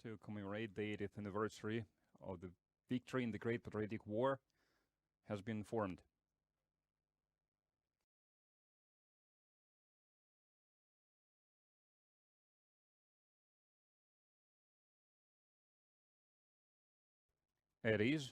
to commemorate the 80th anniversary of the victory in the Great Patriotic War has been formed. It is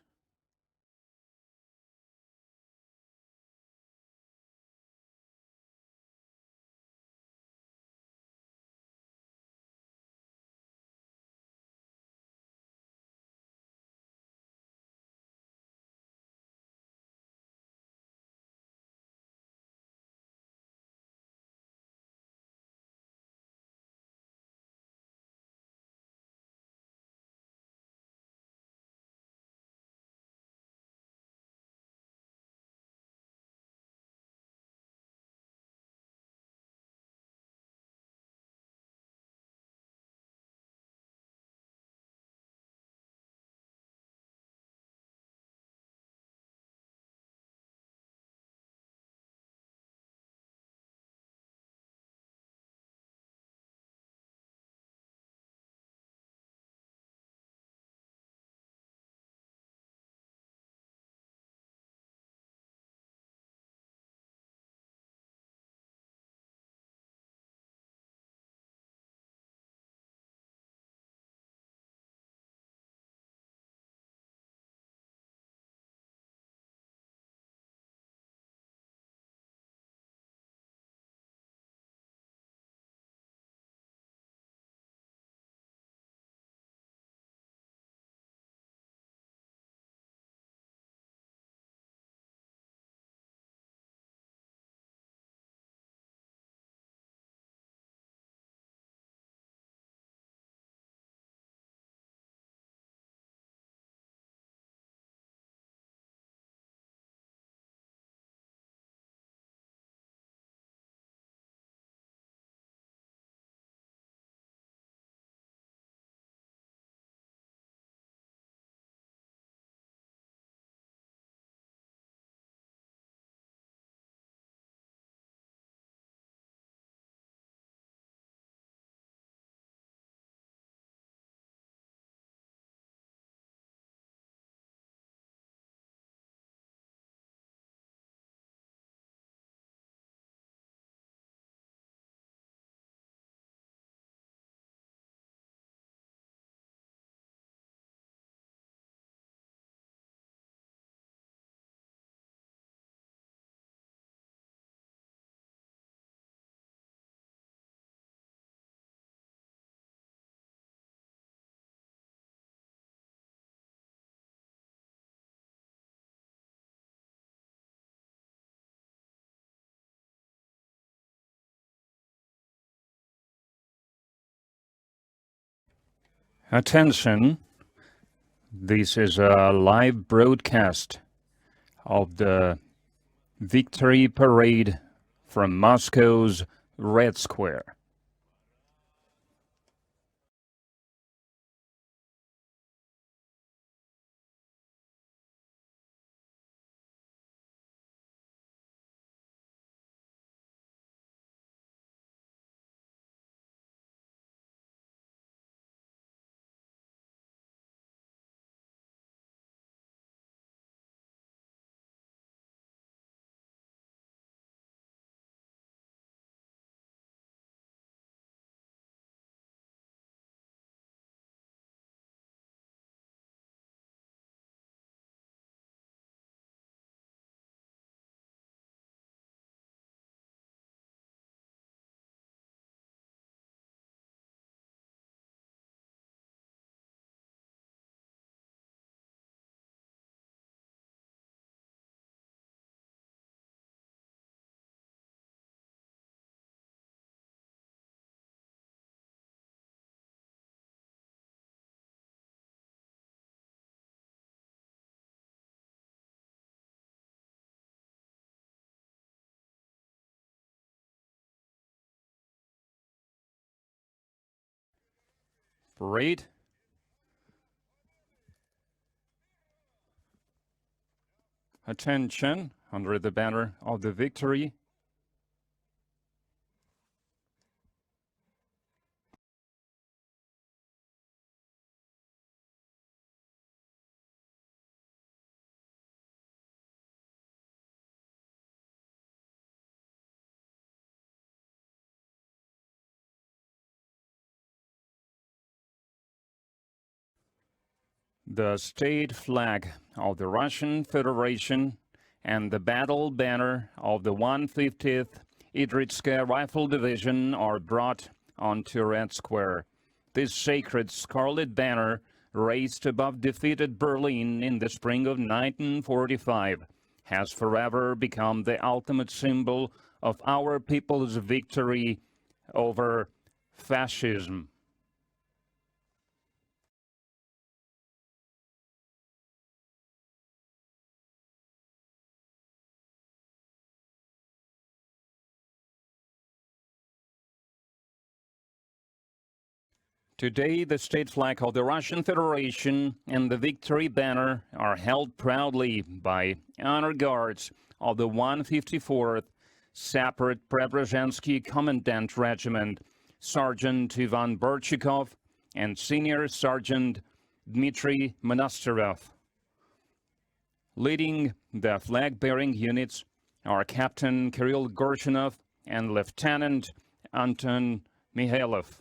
attention. This is a live broadcast of the victory parade from Moscow's Red Square. Parade. Attention, under the banner of the victory, The state flag of the Russian Federation and the battle banner of the 150th Idritska Rifle Division are brought onto Red Square. This sacred scarlet banner, raised above defeated Berlin in the spring of 1945, has forever become the ultimate symbol of our people's victory over fascism. Today, the state flag of the Russian Federation and the victory banner are held proudly by honor guards of the 154th Separate Preobrazhensky Commandant Regiment, Sergeant Ivan Burchikov and Senior Sergeant Dmitry Monasterev. Leading the flag-bearing units are Captain Kirill Gorshinov and Lieutenant Anton Mikhailov.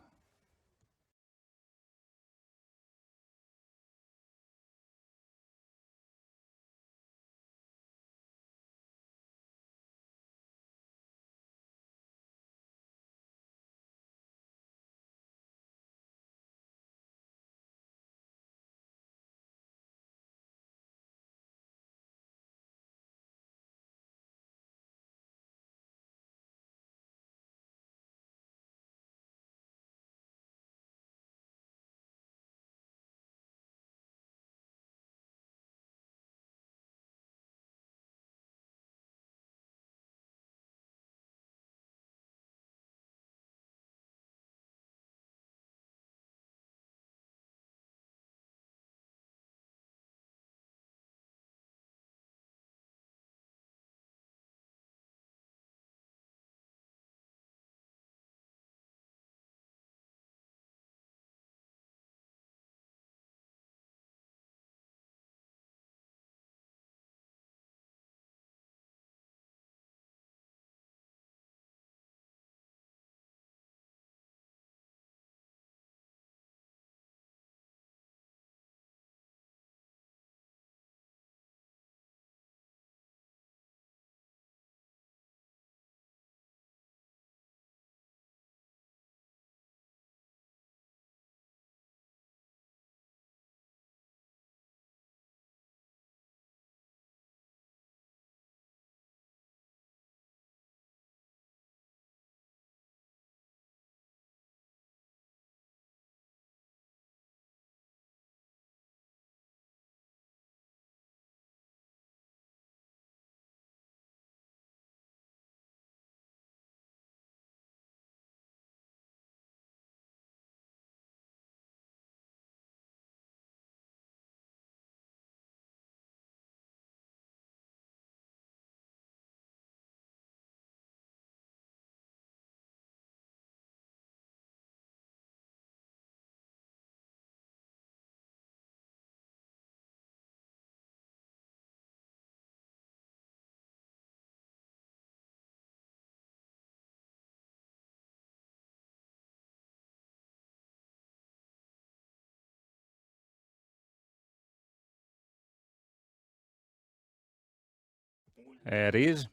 It is.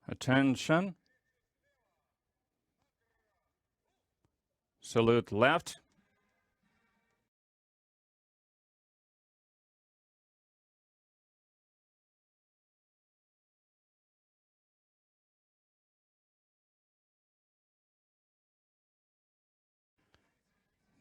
Attention. Salute left.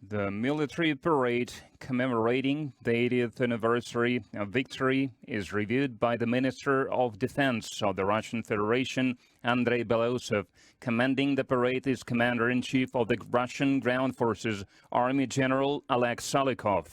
The military parade commemorating the 80th anniversary of victory is reviewed by the Minister of Defense of the Russian Federation, Andrei Belosov. Commanding the parade is Commander-in-Chief of the Russian Ground Forces, Army General Oleg Salikov.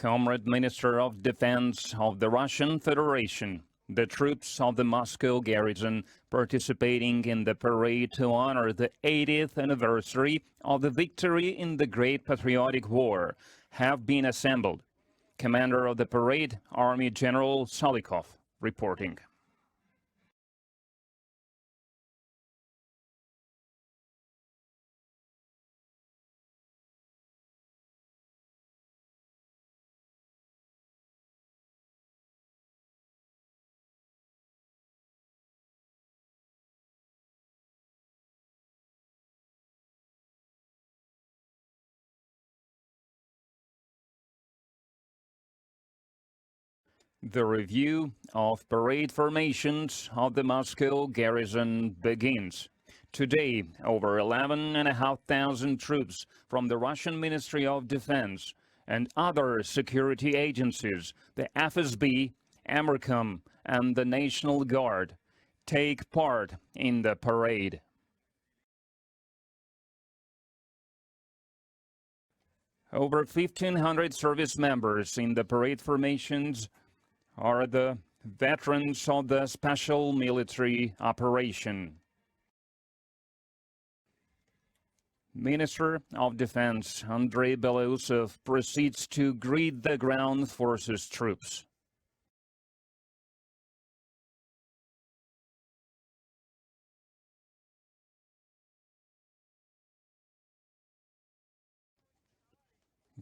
Comrade Minister of Defense of the Russian Federation, the troops of the Moscow garrison participating in the parade to honor the 80th anniversary of the victory in the Great Patriotic War have been assembled. Commander of the parade, Army General Salikov, reporting. The review of parade formations of the Moscow garrison begins. Today, over 11,500 troops from the Russian Ministry of Defense and other security agencies, the FSB, Amercom, and the National Guard, take part in the parade. Over 1,500 service members in the parade formations are the veterans of the special military operation. Minister of Defense Andrei Belousov proceeds to greet the ground forces troops.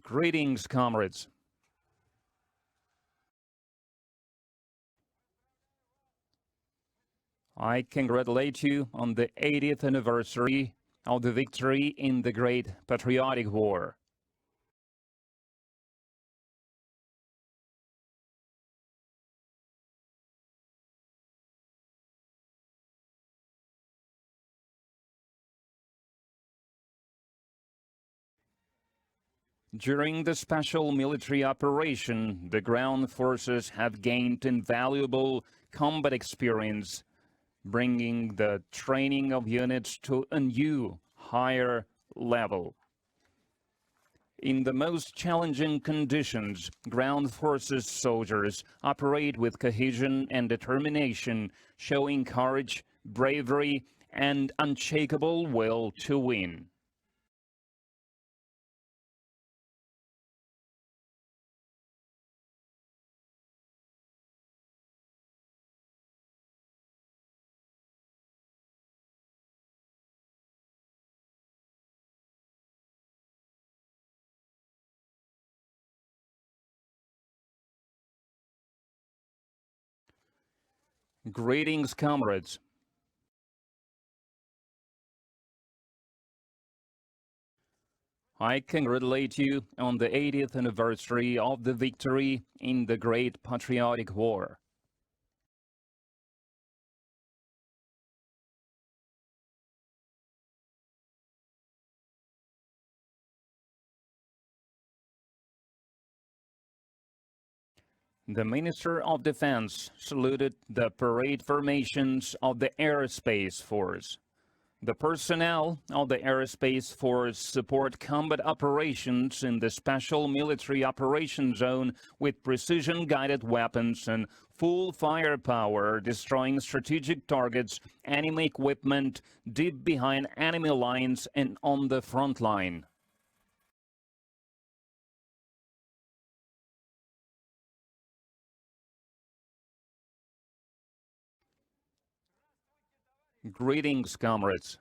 Greetings, comrades. I congratulate you on the 80th anniversary of the victory in the Great Patriotic War. During the special military operation, the ground forces have gained invaluable combat experience, bringing the training of units to a new, higher level. In the most challenging conditions, ground forces soldiers operate with cohesion and determination, showing courage, bravery, and unshakable will to win. Greetings, comrades. I congratulate you on the 80th anniversary of the victory in the Great Patriotic War. The Minister of Defense saluted the parade formations of the Aerospace Force. The personnel of the Aerospace Force support combat operations in the Special Military Operation Zone with precision-guided weapons and full firepower, destroying strategic targets, enemy equipment deep behind enemy lines and on the front line. Greetings, comrades.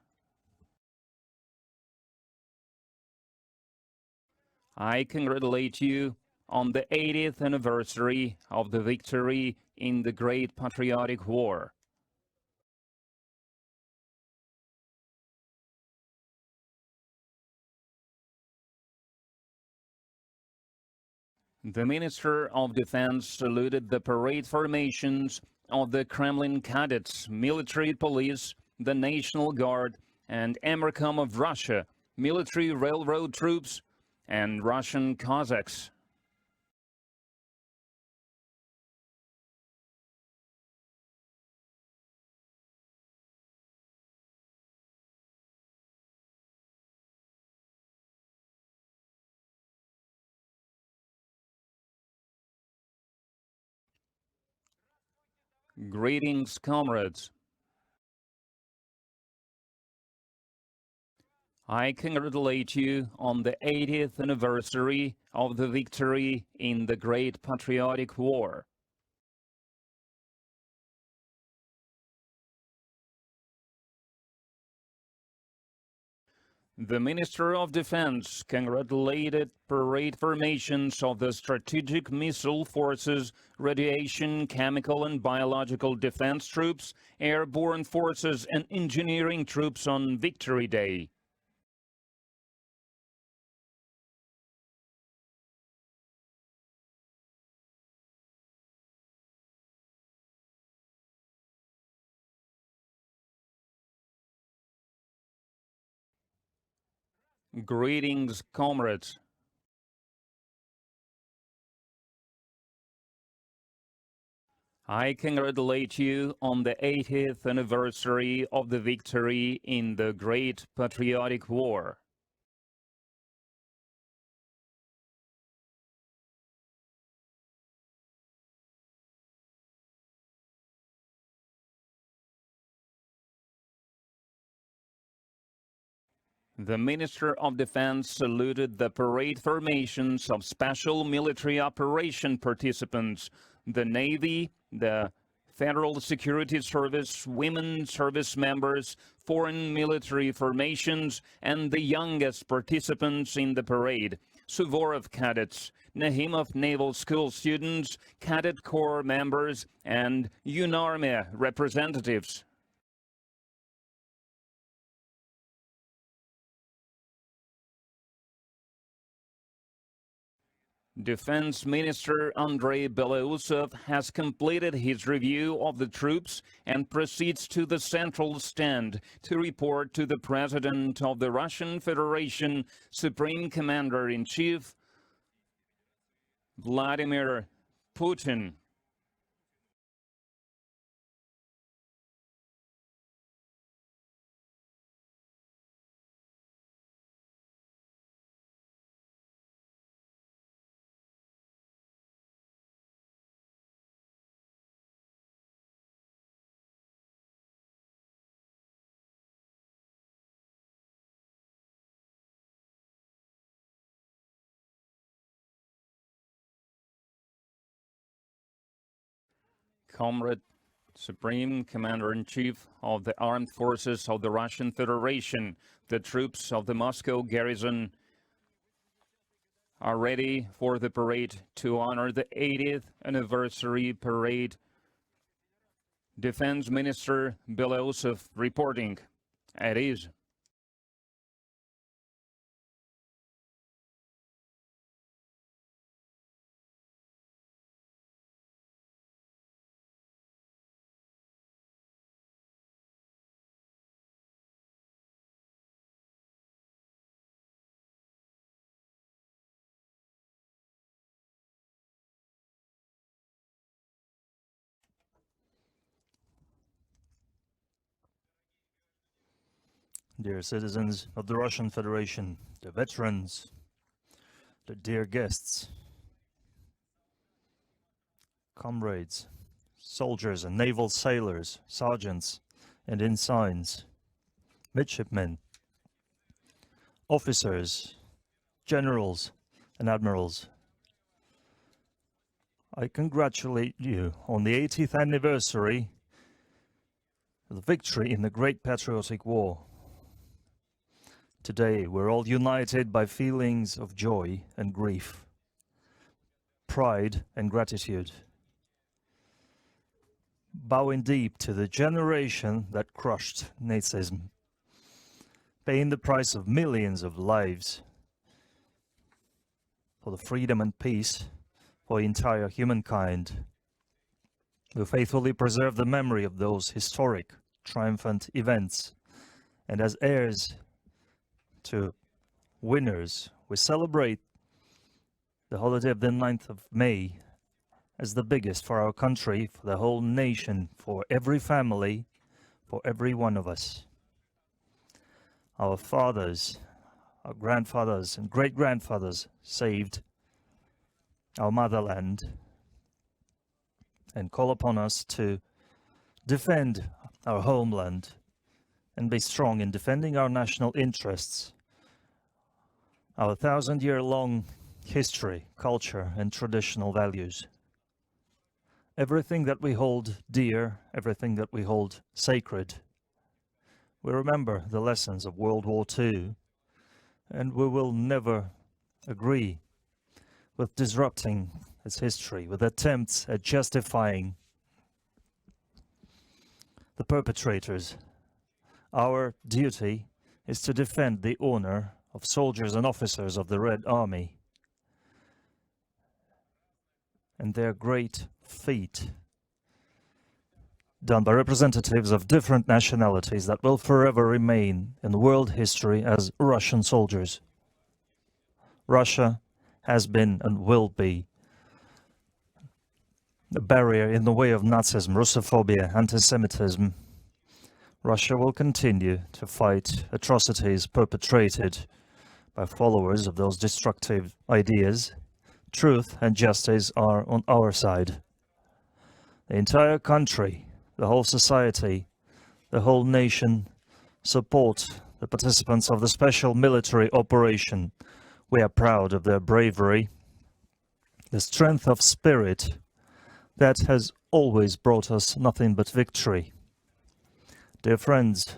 I congratulate you on the 80th anniversary of the victory in the Great Patriotic War. The Minister of Defense saluted the parade formations of the Kremlin cadets, military police, the National Guard, and Amercom of Russia, military railroad troops, and Russian Cossacks. Greetings, comrades. I congratulate you on the 80th anniversary of the victory in the Great Patriotic War. The Minister of Defense congratulated parade formations of the Strategic Missile Forces, Radiation, Chemical and Biological Defense Troops, Airborne Forces and Engineering Troops on Victory Day. Greetings, comrades. I congratulate you on the 80th anniversary of the victory in the Great Patriotic War. The Minister of Defense saluted the parade formations of special military operation participants, the Navy, the Federal Security Service, women service members, foreign military formations, and the youngest participants in the parade, Suvorov cadets, Nahimov Naval School students, Cadet Corps members, and UNARMY representatives. Defense Minister Andrei Belausov has completed his review of the troops and proceeds to the central stand to report to the President of the Russian Federation, Supreme Commander-in-Chief, Vladimir Putin. Comrade Supreme Commander-in-Chief of the Armed Forces of the Russian Federation, the troops of the Moscow garrison are ready for the parade to honor the 80th anniversary parade. Defense Minister Belausov reporting. At ease. Dear citizens of the Russian Federation, the veterans, the dear guests, comrades, soldiers and naval sailors, sergeants and ensigns, midshipmen, officers, generals and admirals. I congratulate you on the 80th anniversary of the victory in the Great Patriotic War. Today, we're all united by feelings of joy and grief, pride and gratitude. Bowing deep to the generation that crushed Nazism, paying the price of millions of lives for the freedom and peace for the entire humankind. We faithfully preserve the memory of those historic, triumphant events, and as heirs to winners, we celebrate the holiday of the 9th of May as the biggest for our country, for the whole nation, for every family, for every one of us. Our fathers, our grandfathers and great-grandfathers saved our motherland and call upon us to defend our homeland and be strong in defending our national interests, our 1,000-year-long history, culture, and traditional values. Everything that we hold dear, everything that we hold sacred. We remember the lessons of World War II, and we will never agree with disrupting its history, with attempts at justifying the perpetrators. Our duty is to defend the honor of soldiers and officers of the Red Army and their great feat done by representatives of different nationalities that will forever remain in world history as Russian soldiers. Russia has been and will be a barrier in the way of Nazism, Russophobia, anti-Semitism. Russia will continue to fight atrocities perpetrated by followers of those destructive ideas. Truth and justice are on our side. The entire country, the whole society, the whole nation support the participants of the special military operation. We are proud of their bravery, the strength of spirit that has always brought us nothing but victory. Dear friends,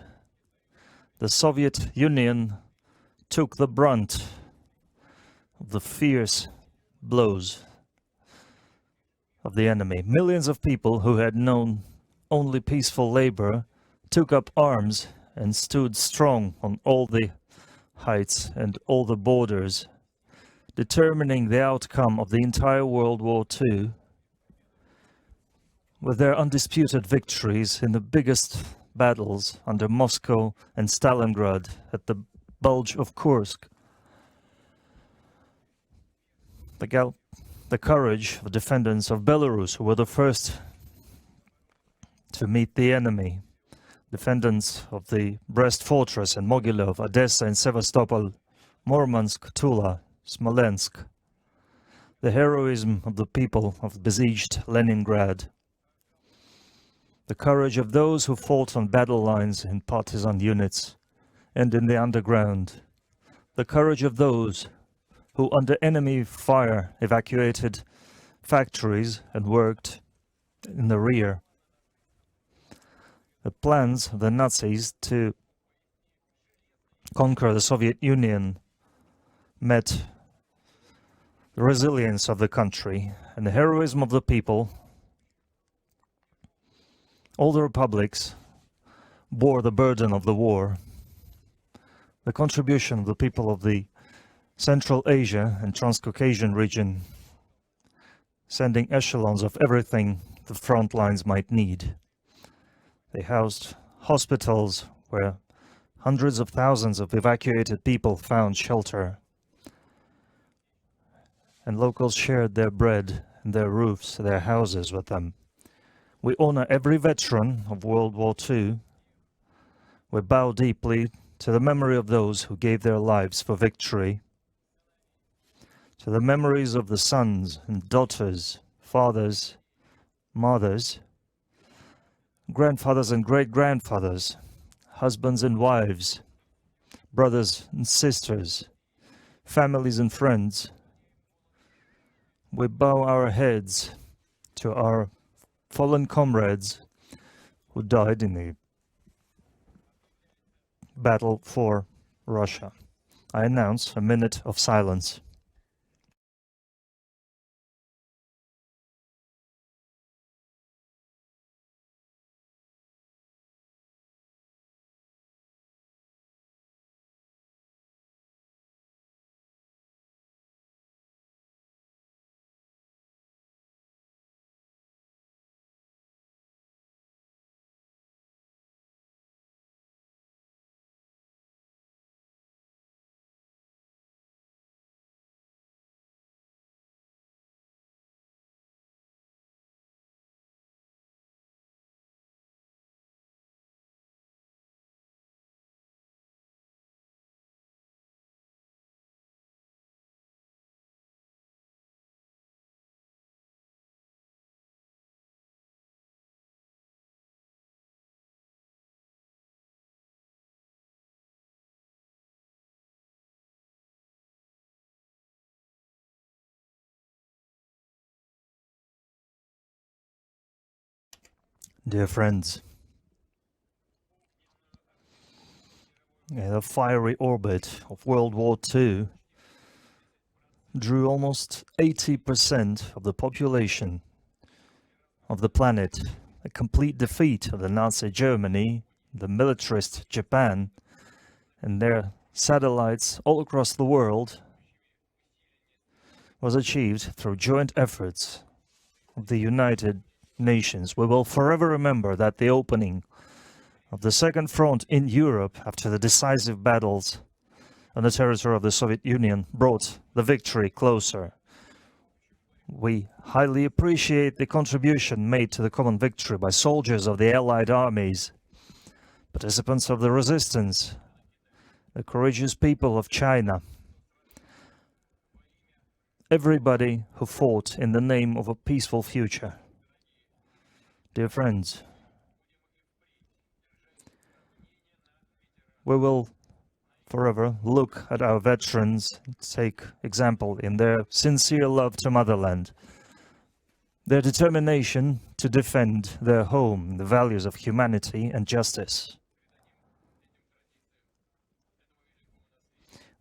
the Soviet Union took the brunt of the fierce blows of the enemy. Millions of people who had known only peaceful labor took up arms and stood strong on all the heights and all the borders, determining the outcome of the entire World War II with their undisputed victories in the biggest battles under Moscow and Stalingrad at the Bulge of Kursk. The courage of defendants of Belarus, who were the first to meet the enemy, defendants of the Brest Fortress and Mogilov, Odessa and Sevastopol, Murmansk, Tula, Smolensk, the heroism of the people of besieged Leningrad, the courage of those who fought on battle lines in partisan units and in the underground, the courage of those who under enemy fire evacuated factories and worked in the rear. The plans of the Nazis to conquer the Soviet Union met the resilience of the country and the heroism of the people. All the republics bore the burden of the war. The contribution of the people of the Central Asia and Transcaucasian region, sending echelons of everything the front lines might need. They housed hospitals where hundreds of thousands of evacuated people found shelter, and locals shared their bread and their roofs, their houses with them. We honor every veteran of World War II. We bow deeply to the memory of those who gave their lives for victory, to the memories of the sons and daughters, fathers, mothers, grandfathers and great-grandfathers, husbands and wives, brothers and sisters, families and friends. We bow our heads to our fallen comrades who died in the battle for Russia. I announce a minute of silence. Dear friends, the fiery orbit of World War II drew almost 80% of the population of the planet. A complete defeat of the Nazi Germany, the militarist Japan, and their satellites all across the world was achieved through joint efforts of the United Nations. We will forever remember that the opening of the Second Front in Europe after the decisive battles on the territory of the Soviet Union brought the victory closer. We highly appreciate the contribution made to the common victory by soldiers of the Allied armies, participants of the resistance, the courageous people of China, everybody who fought in the name of a peaceful future. Dear friends, we will forever look at our veterans, take example in their sincere love to motherland, their determination to defend their home, the values of humanity and justice.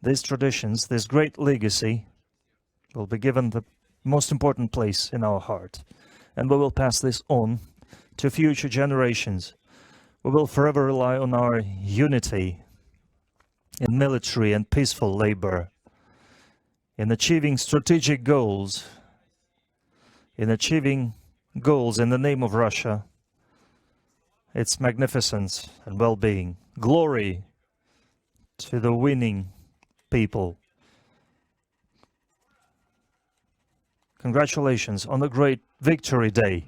These traditions, this great legacy, will be given the most important place in our heart, and we will pass this on to future generations. We will forever rely on our unity in military and peaceful labor, in achieving strategic goals, in achieving goals in the name of Russia, its magnificence and well-being. Glory to the winning people. Congratulations on the great Victory Day.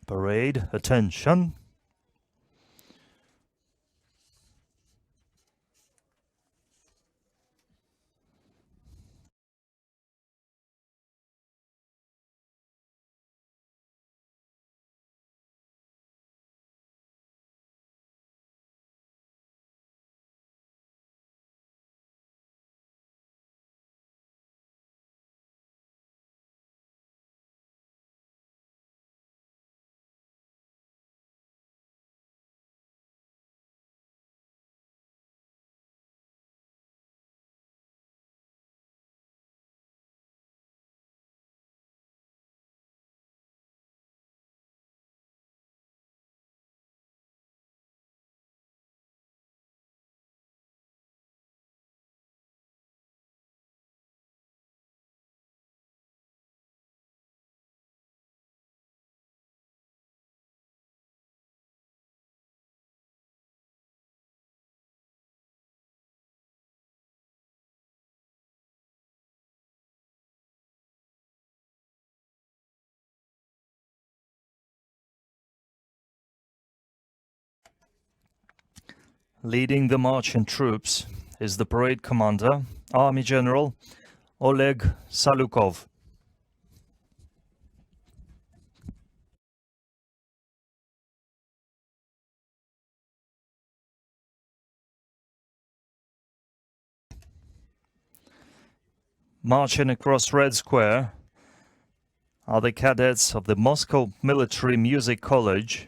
Parade, attention. Leading the marching troops is the parade commander, Army General Oleg Salukov. Marching across Red Square are the cadets of the Moscow Military Music College,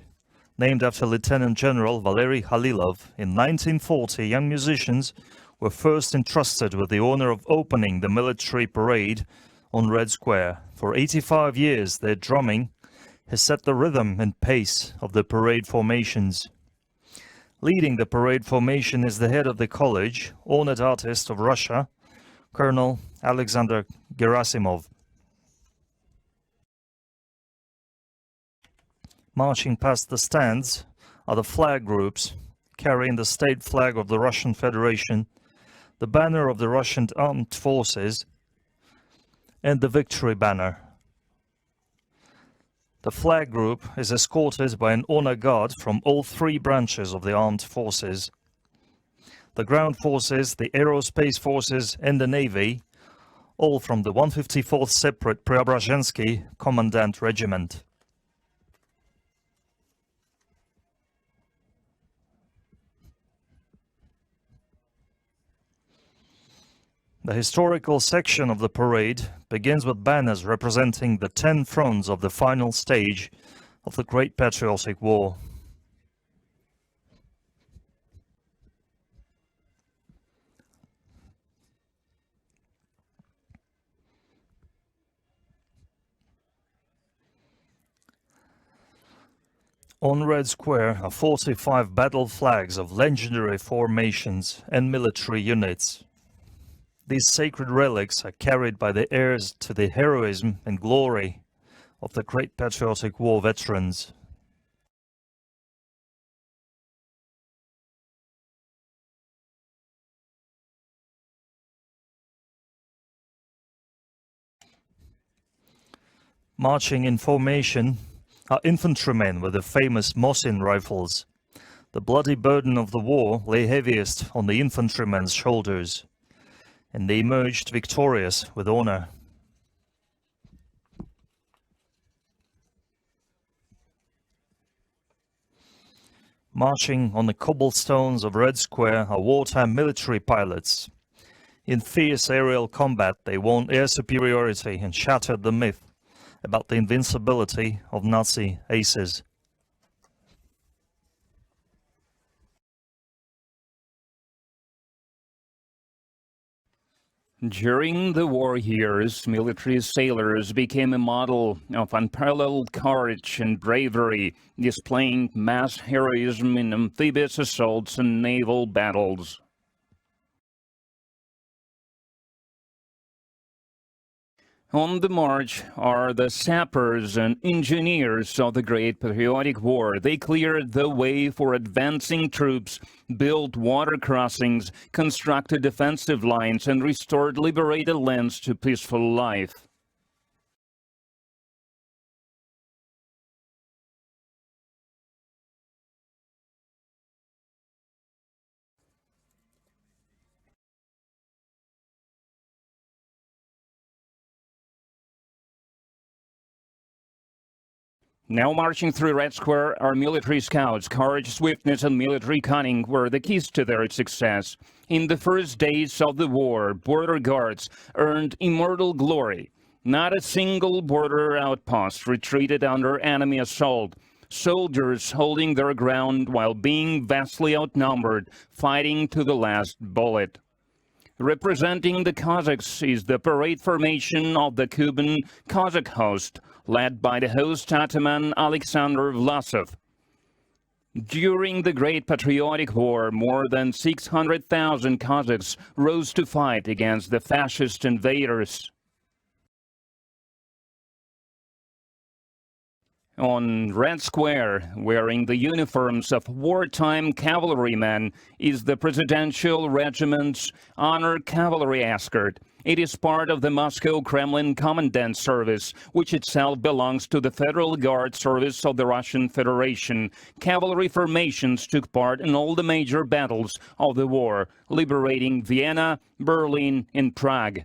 named after Lieutenant General Valery Khalilov. In 1940, young musicians were first entrusted with the honor of opening the military parade on Red Square. For 85 years, their drumming has set the rhythm and pace of the parade formations. Leading the parade formation is the head of the college, honored artist of Russia, Colonel Alexander Gerasimov. Marching past the stands are the flag groups carrying the state flag of the Russian Federation, the banner of the Russian Armed Forces, and the victory banner. The flag group is escorted by an honor guard from all three branches of the armed forces: the ground forces, the aerospace forces, and the navy, all from the 154th Separate Preobrazhensky Commandant Regiment. The historical section of the parade begins with banners representing the 10 fronts of the final stage of the Great Patriotic War. On Red Square are 45 battle flags of legendary formations and military units. These sacred relics are carried by the heirs to the heroism and glory of the Great Patriotic War veterans. Marching in formation are infantrymen with the famous Mosin rifles. The bloody burden of the war lay heaviest on the infantrymen's shoulders, and they emerged victorious with honor. Marching on the cobblestones of Red Square are wartime military pilots. In fierce aerial combat, they won air superiority and shattered the myth about the invincibility of Nazi aces. During the war years, military sailors became a model of unparalleled courage and bravery, displaying mass heroism in amphibious assaults and naval battles. On the march are the sappers and engineers of the Great Patriotic War. They cleared the way for advancing troops, built water crossings, constructed defensive lines, and restored liberated lands to peaceful life. Now marching through Red Square are military scouts. Courage, swiftness, and military cunning were the keys to their success. In the first days of the war, border guards earned immortal glory. Not a single border outpost retreated under enemy assault. Soldiers holding their ground while being vastly outnumbered, fighting to the last bullet. Representing the Cossacks is the parade formation of the Kuban Cossack host, led by the host Ataman Alexander Vlasov. During the Great Patriotic War, more than 600,000 Cossacks rose to fight against the fascist invaders. On Red Square, wearing the uniforms of wartime cavalrymen, is the Presidential Regiment's Honor Cavalry Escort. It is part of the Moscow Kremlin Commandant Service, which itself belongs to the Federal Guard Service of the Russian Federation. Cavalry formations took part in all the major battles of the war, liberating Vienna, Berlin, and Prague.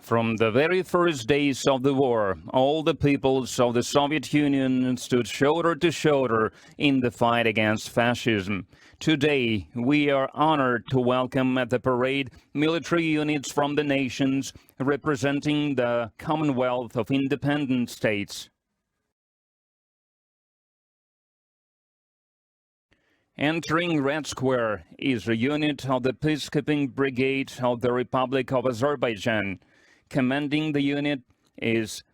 From the very first days of the war, all the peoples of the Soviet Union stood shoulder to shoulder in the fight against fascism. Today, we are honored to welcome at the parade military units from the nations representing the Commonwealth of Independent States. Entering Red Square is a unit of the Peacekeeping Brigade of the Republic of Azerbaijan. Commanding the unit is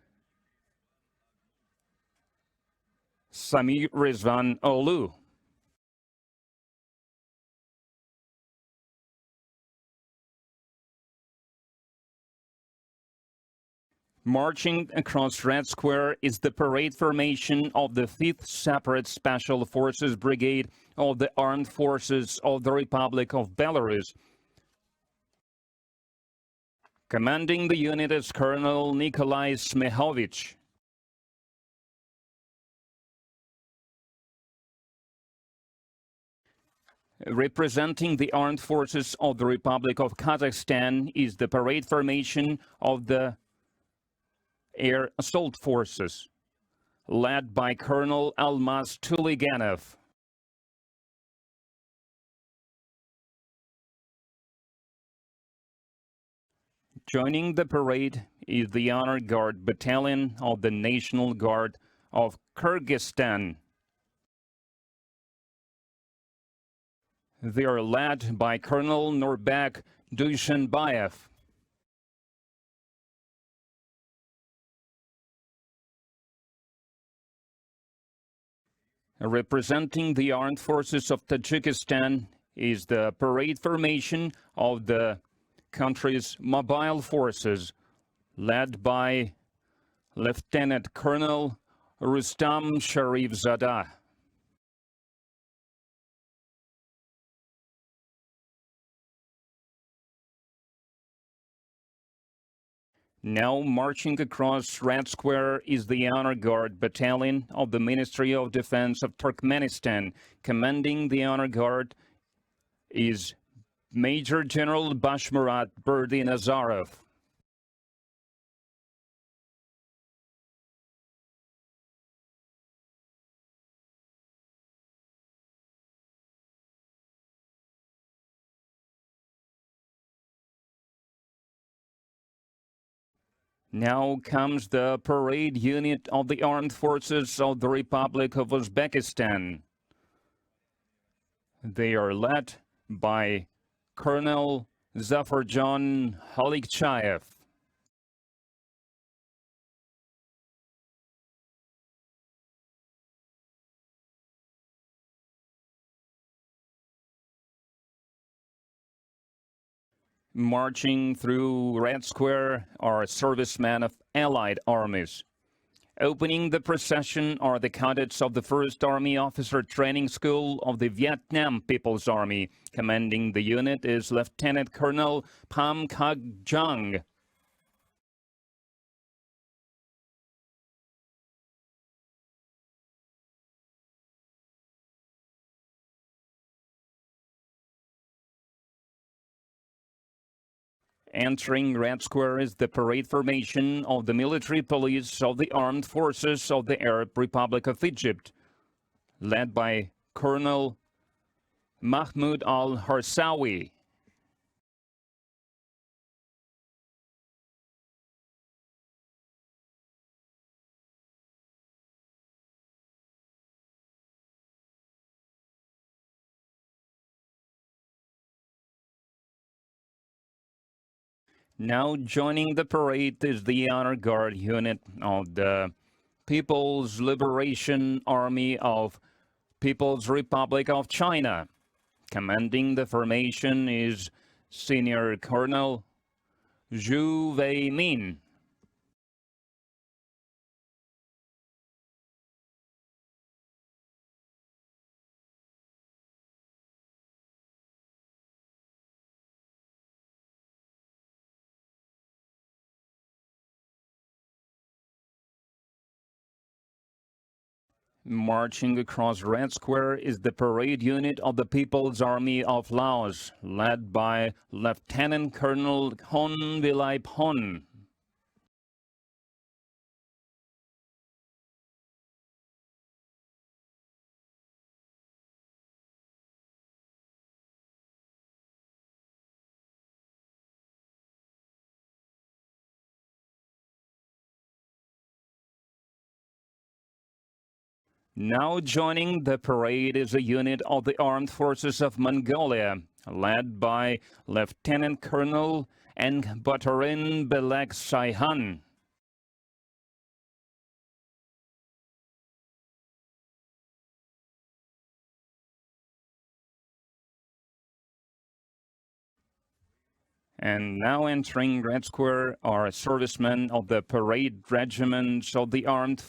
Samir Rizvan Olu. Marching across Red Square is the parade formation of the 5th Separate Special Forces Brigade of the Armed Forces of the Republic of Belarus. Commanding the unit is Colonel Nikolai Smehovich. Representing the Armed Forces of the Republic of Kazakhstan is the parade formation of the Air Assault Forces, led by Colonel Almaz Tuliganov. Joining the parade is the Honor Guard Battalion of the National Guard of Kyrgyzstan. They are led by Colonel Nurbek Dushanbayev. Representing the Armed Forces of Tajikistan is the parade formation of the country's mobile forces, led by Lieutenant Colonel Rustam Sharifzada. Now marching across Red Square is the Honor Guard Battalion of the Ministry of Defense of Turkmenistan. Commanding the Honor Guard is Major General Bashmurat Berdinazarov. Now comes the parade unit of the Armed Forces of the Republic of Uzbekistan. They are led by Colonel Zafarjan Halikchayev. Marching through Red Square are servicemen of Allied armies. Opening the procession are the cadets of the 1st Army Officer Training School of the Vietnam People's Army. Commanding the unit is Lieutenant Colonel Pham Khag Jang. Entering Red Square is the parade formation of the military police of the Armed Forces of the Arab Republic of Egypt, led by Colonel Mahmoud al-Harsawi. Now joining the parade is the Honor Guard unit of the People's Liberation Army of People's Republic of China. Commanding the formation is Senior Colonel Zhu Wei-min. Marching across Red Square is the parade unit of the People's Army of Laos, led by Lieutenant Colonel Hon Vilaip Hon. Now joining the parade is a unit of the Armed Forces of Mongolia, led by Lieutenant Colonel Engbatarin Belek Saihan. And now entering Red Square are servicemen of the parade regiments of the Armed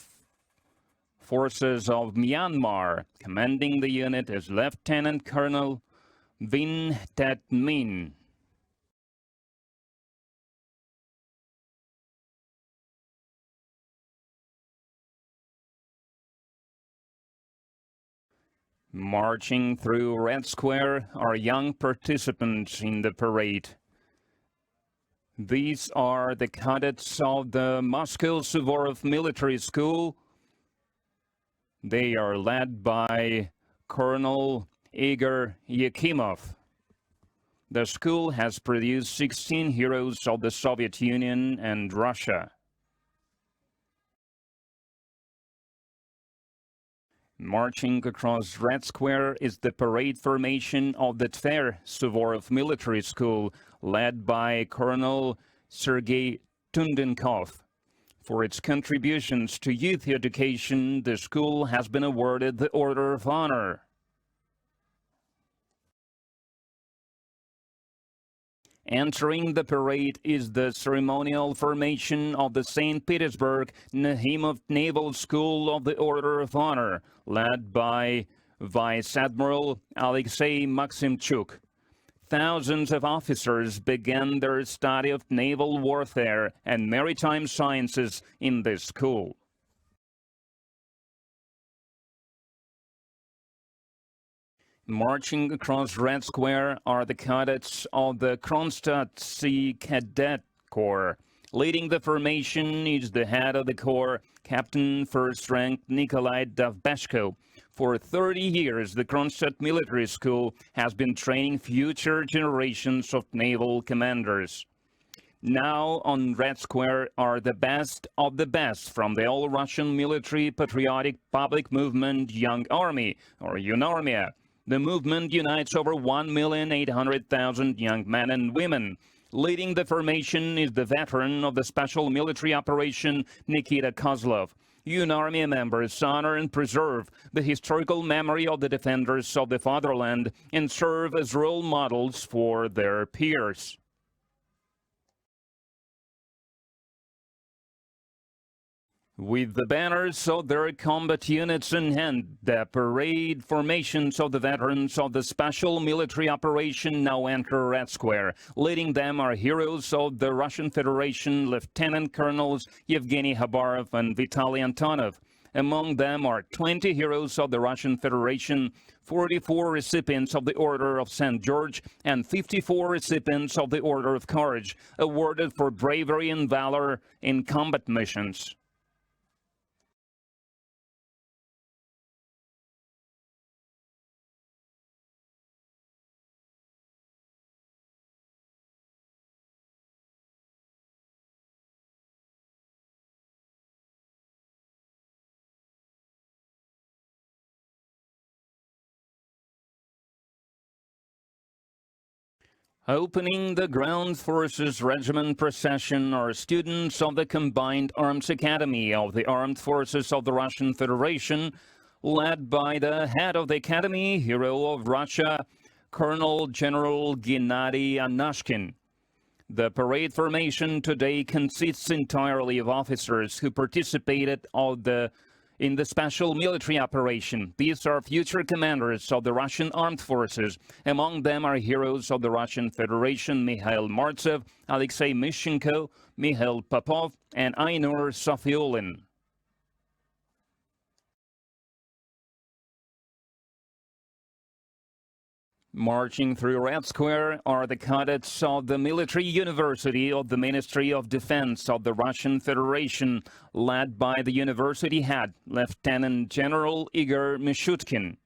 Forces of Myanmar. Commanding the unit is Lieutenant Colonel Vin Tet Min. Marching through Red Square are young participants in the parade. These are the cadets of the Moscow Suvorov Military School. They are led by Colonel Igor Yakimov. The school has produced 16 heroes of the Soviet Union and Russia. Marching across Red Square is the parade formation of the Tver Suvorov Military School, led by Colonel Sergei Tundenkov. For its contributions to youth education, the school has been awarded the Order of Honor. Entering the parade is the ceremonial formation of the St. Petersburg Nahimov Naval School of the Order of Honor, led by Vice Admiral Alexei Maximchuk. Thousands of officers began their study of naval warfare and maritime sciences in this school. Marching across Red Square are the cadets of the Kronstadt Sea Cadet Corps. Leading the formation is the head of the corps, Captain First Rank Nikolai Davbeshko. For 30 years, the Kronstadt Military School has been training future generations of naval commanders. Now on Red Square are the best of the best from the all-Russian military patriotic public movement Young Army, or Yunarmia. The movement unites over 1,800,000 young men and women. Leading the formation is the veteran of the Special Military Operation, Nikita Kozlov. Yunarmia members honor and preserve the historical memory of the defenders of the fatherland and serve as role models for their peers. With the banners of their combat units in hand, the parade formations of the veterans of the Special Military Operation now enter Red Square. Leading them are heroes of the Russian Federation, Lieutenant Colonels Yevgeny Khabarov and Vitaly Antonov. Among them are 20 heroes of the Russian Federation, 44 recipients of the Order of St. George, and 54 recipients of the Order of Courage, awarded for bravery and valor in combat missions. Opening the Ground Forces Regiment procession are students of the Combined Arms Academy of the Armed Forces of the Russian Federation, led by the head of the Academy, hero of Russia, Colonel General Gennady Anashkin. The parade formation today consists entirely of officers who participated in the special military operation. These are future commanders of the Russian armed forces. Among them are heroes of the Russian Federation, Mikhail Martsev, Alexei Mishchenko, Mikhail Popov, and Ainur Sofiulin. Marching through Red Square are the cadets of the Military University of the Ministry of Defense of the Russian Federation, led by the university head, Lieutenant General Igor Mishutkin.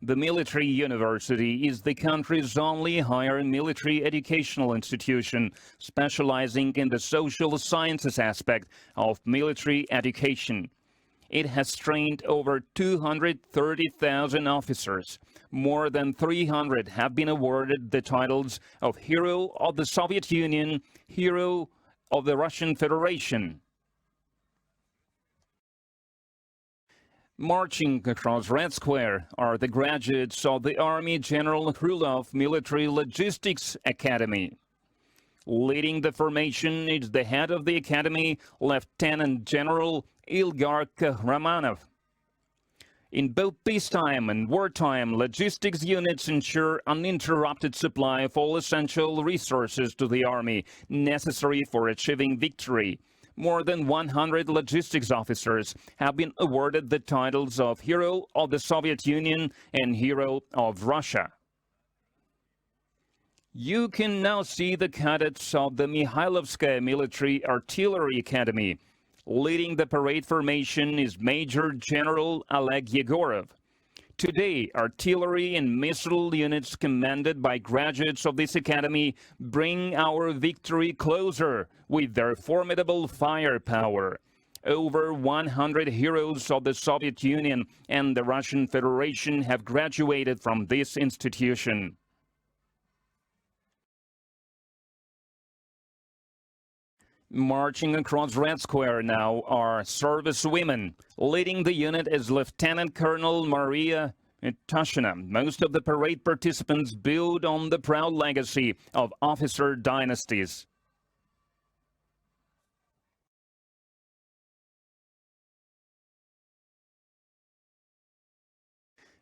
The Military University is the country's only higher military educational institution specializing in the social sciences aspect of military education. It has trained over 230,000 officers. More than 300 have been awarded the titles of Hero of the Soviet Union, Hero of the Russian Federation. Marching across Red Square are the graduates of the Army General Krylov Military Logistics Academy. Leading the formation is the head of the academy, Lieutenant General Ilgar Kahramanov. In both peacetime and wartime, logistics units ensure uninterrupted supply of all essential resources to the army necessary for achieving victory. More than 100 logistics officers have been awarded the titles of Hero of the Soviet Union and Hero of Russia. You can now see the cadets of the Mikhailovskaya Military Artillery Academy. Leading the parade formation is Major General Oleg Yegorov. Today, artillery and missile units commanded by graduates of this academy bring our victory closer with their formidable firepower. Over 100 heroes of the Soviet Union and the Russian Federation have graduated from this institution. Marching across Red Square now are servicewomen. Leading the unit is Lieutenant Colonel Maria Tashina. Most of the parade participants build on the proud legacy of officer dynasties.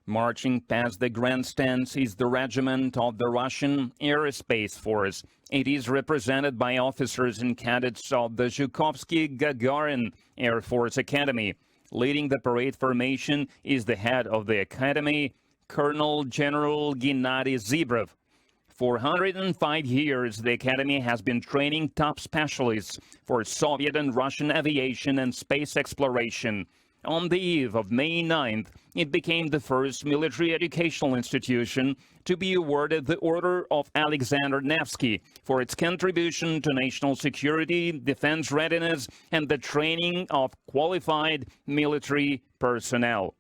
Marching past the grandstands is the regiment of the Russian Aerospace Force. It is represented by officers and cadets of the Zhukovsky-Gagarin Air Force Academy. Leading the parade formation is the head of the academy, Colonel General Gennady Zibrov. For 105 years, the academy has been training top specialists for Soviet and Russian aviation and space exploration. On the eve of May 9th, it became the first military educational institution to be awarded the Order of Alexander Nevsky for its contribution to national security, defense readiness, and the training of qualified military personnel.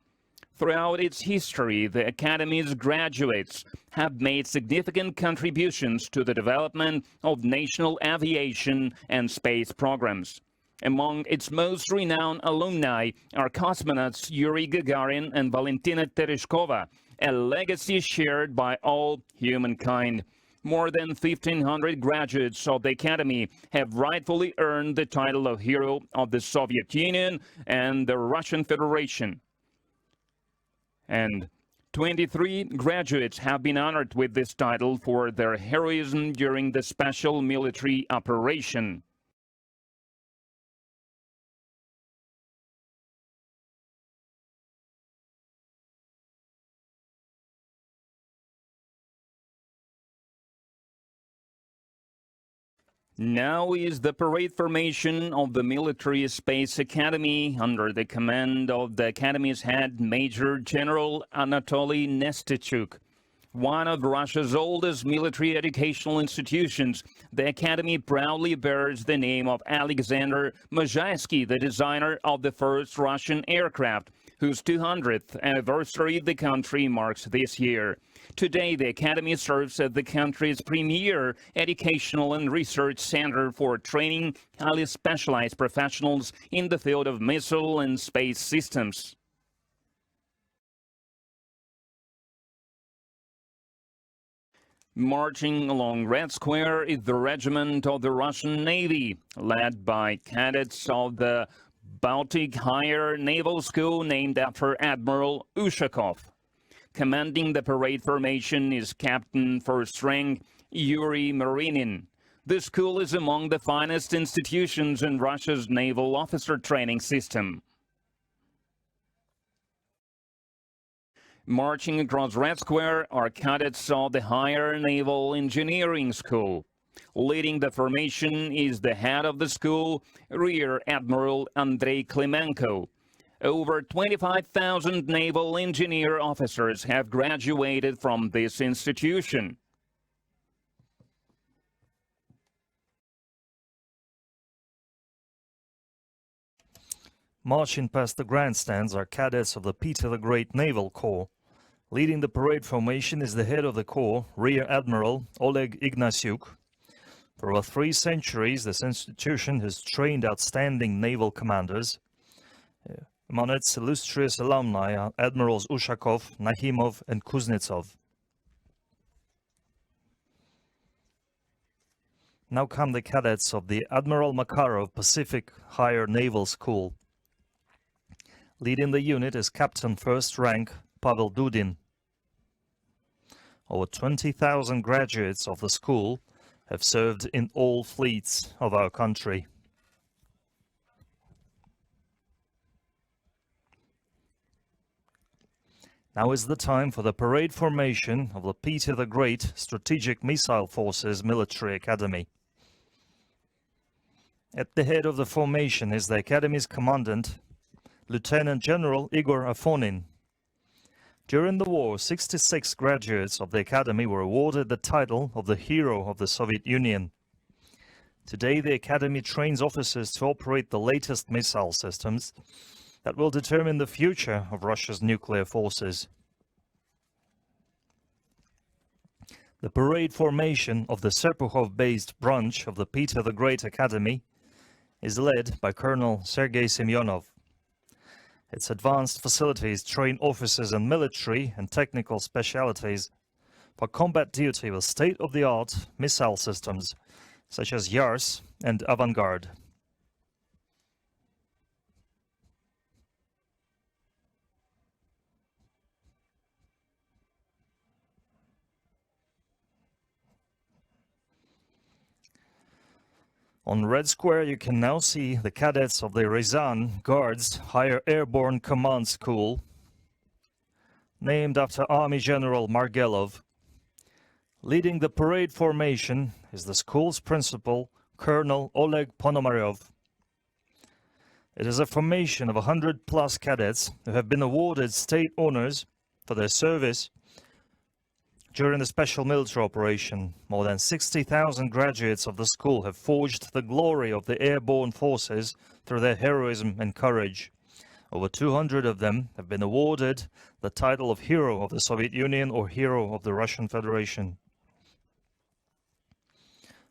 Throughout its history, the Academy's graduates have made significant contributions to the development of national aviation and space programs. Among its most renowned alumni are cosmonauts Yuri Gagarin and Valentina Tereshkova, a legacy shared by all humankind. More than 1,500 graduates of the Academy have rightfully earned the title of Hero of the Soviet Union and the Russian Federation. And 23 graduates have been honored with this title for their heroism during the special military operation. Now is the parade formation of the Military Space Academy under the command of the Academy's head, Major General Anatoly Nestichuk. One of Russia's oldest military educational institutions, the Academy proudly bears the name of Alexander Mozhaysky, the designer of the first Russian aircraft, whose 200th anniversary the country marks this year. Today, the Academy serves as the country's premier educational and research center for training highly specialized professionals in the field of missile and space systems. Marching along Red Square is the regiment of the Russian Navy, led by cadets of the Baltic Higher Naval School named after Admiral Ushakov. Commanding the parade formation is Captain First Rank Yuri Marinin. The school is among the finest institutions in Russia's naval officer training system. Marching across Red Square are cadets of the Higher Naval Engineering School. Leading the formation is the head of the school, Rear Admiral Andrei Klimenko. Over 25,000 naval engineer officers have graduated from this institution. Marching past the grandstands are cadets of the Peter the Great Naval Corps. Leading the parade formation is the head of the Corps, Rear Admiral Oleg Ignatiuk. For over 3 centuries, this institution has trained outstanding naval commanders. Among its illustrious alumni are Admirals Ushakov, Nahimov, and Kuznetsov. Now come the cadets of the Admiral Makarov Pacific Higher Naval School. Leading the unit is Captain First Rank Pavel Dudin. Over 20,000 graduates of the school have served in all fleets of our country. Now is the time for the parade formation of the Peter the Great Strategic Missile Forces Military Academy. At the head of the formation is the Academy's commandant, Lieutenant General Igor Afonin. During the war, 66 graduates of the Academy were awarded the title of the Hero of the Soviet Union. Today, the Academy trains officers to operate the latest missile systems that will determine the future of Russia's nuclear forces. The parade formation of the Serpukhov-based branch of the Peter the Great Academy is led by Colonel Sergei Semyonov. Its advanced facilities train officers in military and technical specialties for combat duty with state-of-the-art missile systems such as Yars and Avangard. On Red Square, you can now see the cadets of the Ryazan Guards Higher Airborne Command School, named after Army General Margelov. Leading the parade formation is the school's principal, Colonel Oleg Ponomaryov. It is a formation of 100+ cadets who have been awarded state honors for their service during the special military operation. More than 60,000 graduates of the school have forged the glory of the airborne forces through their heroism and courage. Over 200 of them have been awarded the title of Hero of the Soviet Union or Hero of the Russian Federation.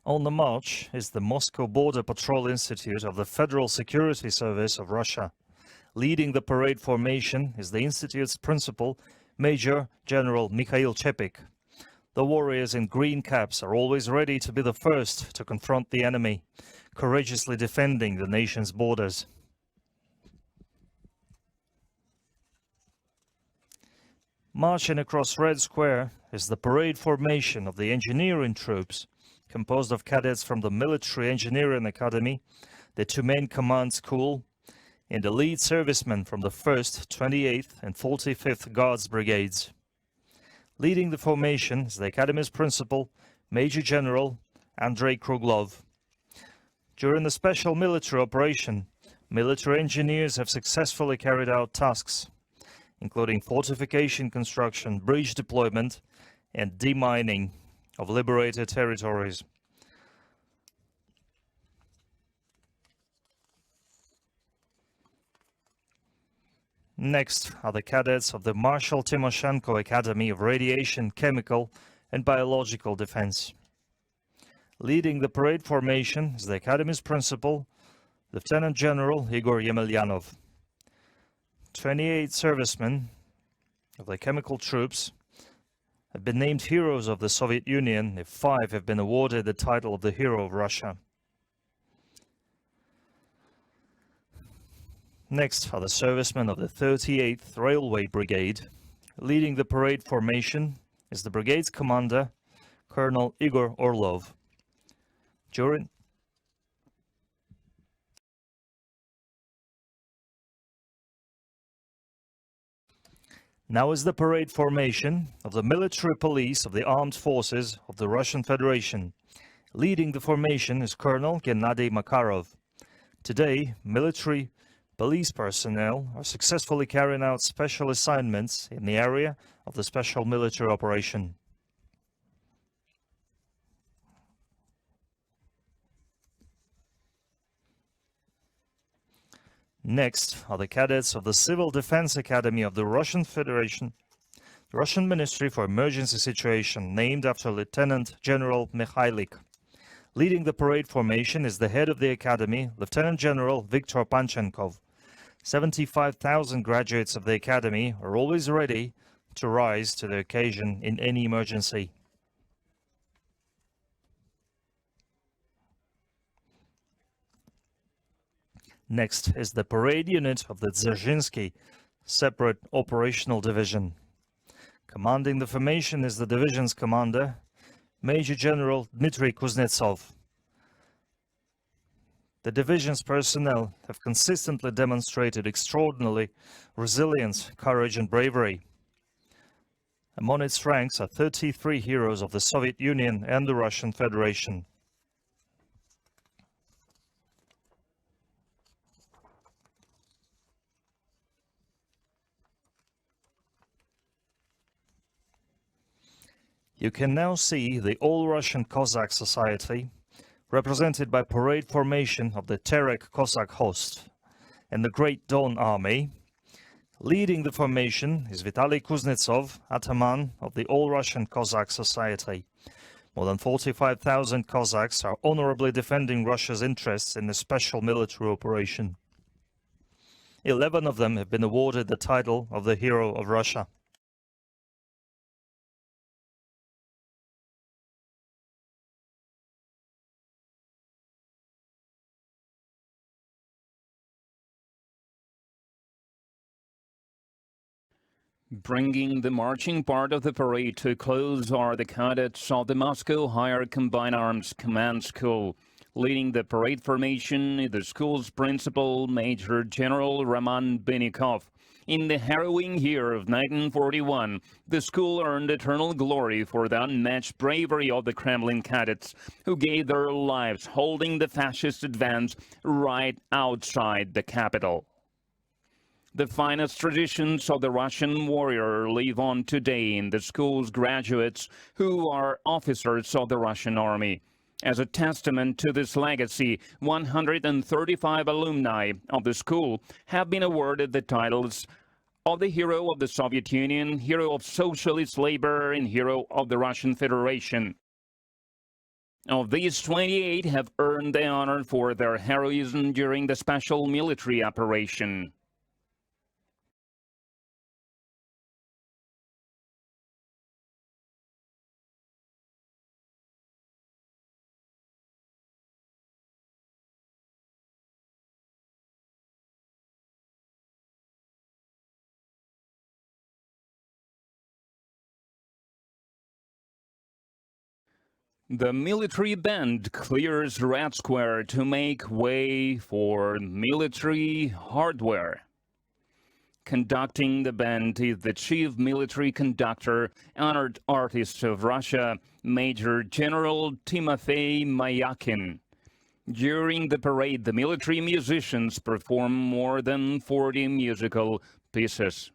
On the march is the Moscow Border Patrol Institute of the Federal Security Service of Russia. Leading the parade formation is the institute's principal, Major General Mikhail Chepik. The warriors in green caps are always ready to be the first to confront the enemy, courageously defending the nation's borders. Marching across Red Square is the parade formation of the engineering troops, composed of cadets from the Military Engineering Academy, the 2 main command school, and the lead servicemen from the 1st, 28th, and 45th Guards Brigades. Leading the formation is the Academy's principal, Major General Andrei Kruglov. During the special military operation, military engineers have successfully carried out tasks, including fortification construction, bridge deployment, and demining of liberated territories. Next are the cadets of the Marshal Timoshenko Academy of Radiation, Chemical, and Biological Defense. Leading the parade formation is the Academy's principal, Lieutenant General Igor Yemelyanov. 28 servicemen of the chemical troops have been named heroes of the Soviet Union, if 5 have been awarded the title of the Hero of Russia. Next are the servicemen of the 38th Railway Brigade. Leading the parade formation is the brigade's commander, Colonel Igor Orlov. Now is the parade formation of the military police of the armed forces of the Russian Federation. Leading the formation is Colonel Gennady Makarov. Today, military police personnel are successfully carrying out special assignments in the area of the special military operation. Next are the cadets of the Civil Defense Academy of the Russian Federation, the Russian Ministry for Emergency Situation, named after Lieutenant General Mikhailik. Leading the parade formation is the head of the academy, Lieutenant General Viktor Panchenkov. 75,000 graduates of the academy are always ready to rise to the occasion in any emergency. Next is the parade unit of the Dzerzhinsky Separate Operational Division. Commanding the formation is the division's commander, Major General Dmitry Kuznetsov. The division's personnel have consistently demonstrated extraordinary resilience, courage and bravery. Among its ranks are 33 heroes of the Soviet Union and the Russian Federation. You can now see the All-Russian Cossack Society, represented by parade formation of the Terek Cossack host and the Great Don Army. Leading the formation is Vitaly Kuznetsov, ataman of the All-Russian Cossack Society. More than 45,000 Cossacks are honorably defending Russia's interests in this special military operation. 11 of them have been awarded the title of the Hero of Russia. Bringing the marching part of the parade to a close are the cadets of the Moscow Higher Combined Arms Command School. Leading the parade formation is the school's principal, Major General Roman Benikov. In the harrowing year of 1941, the school earned eternal glory for the unmatched bravery of the Kremlin cadets, who gave their lives holding the fascist advance right outside the capital. The finest traditions of the Russian warrior live on today in the school's graduates, who are officers of the Russian army. As a testament to this legacy, 135 alumni of the school have been awarded the titles of the Hero of the Soviet Union, Hero of Socialist Labor, and Hero of the Russian Federation. Of these, 28 have earned the honor for their heroism during the special military operation. The military band clears Red Square to make way for military hardware. Conducting the band is the Chief Military Conductor, honored artist of Russia, Major General Timofey Mayakin. During the parade, the military musicians perform more than 40 musical pieces.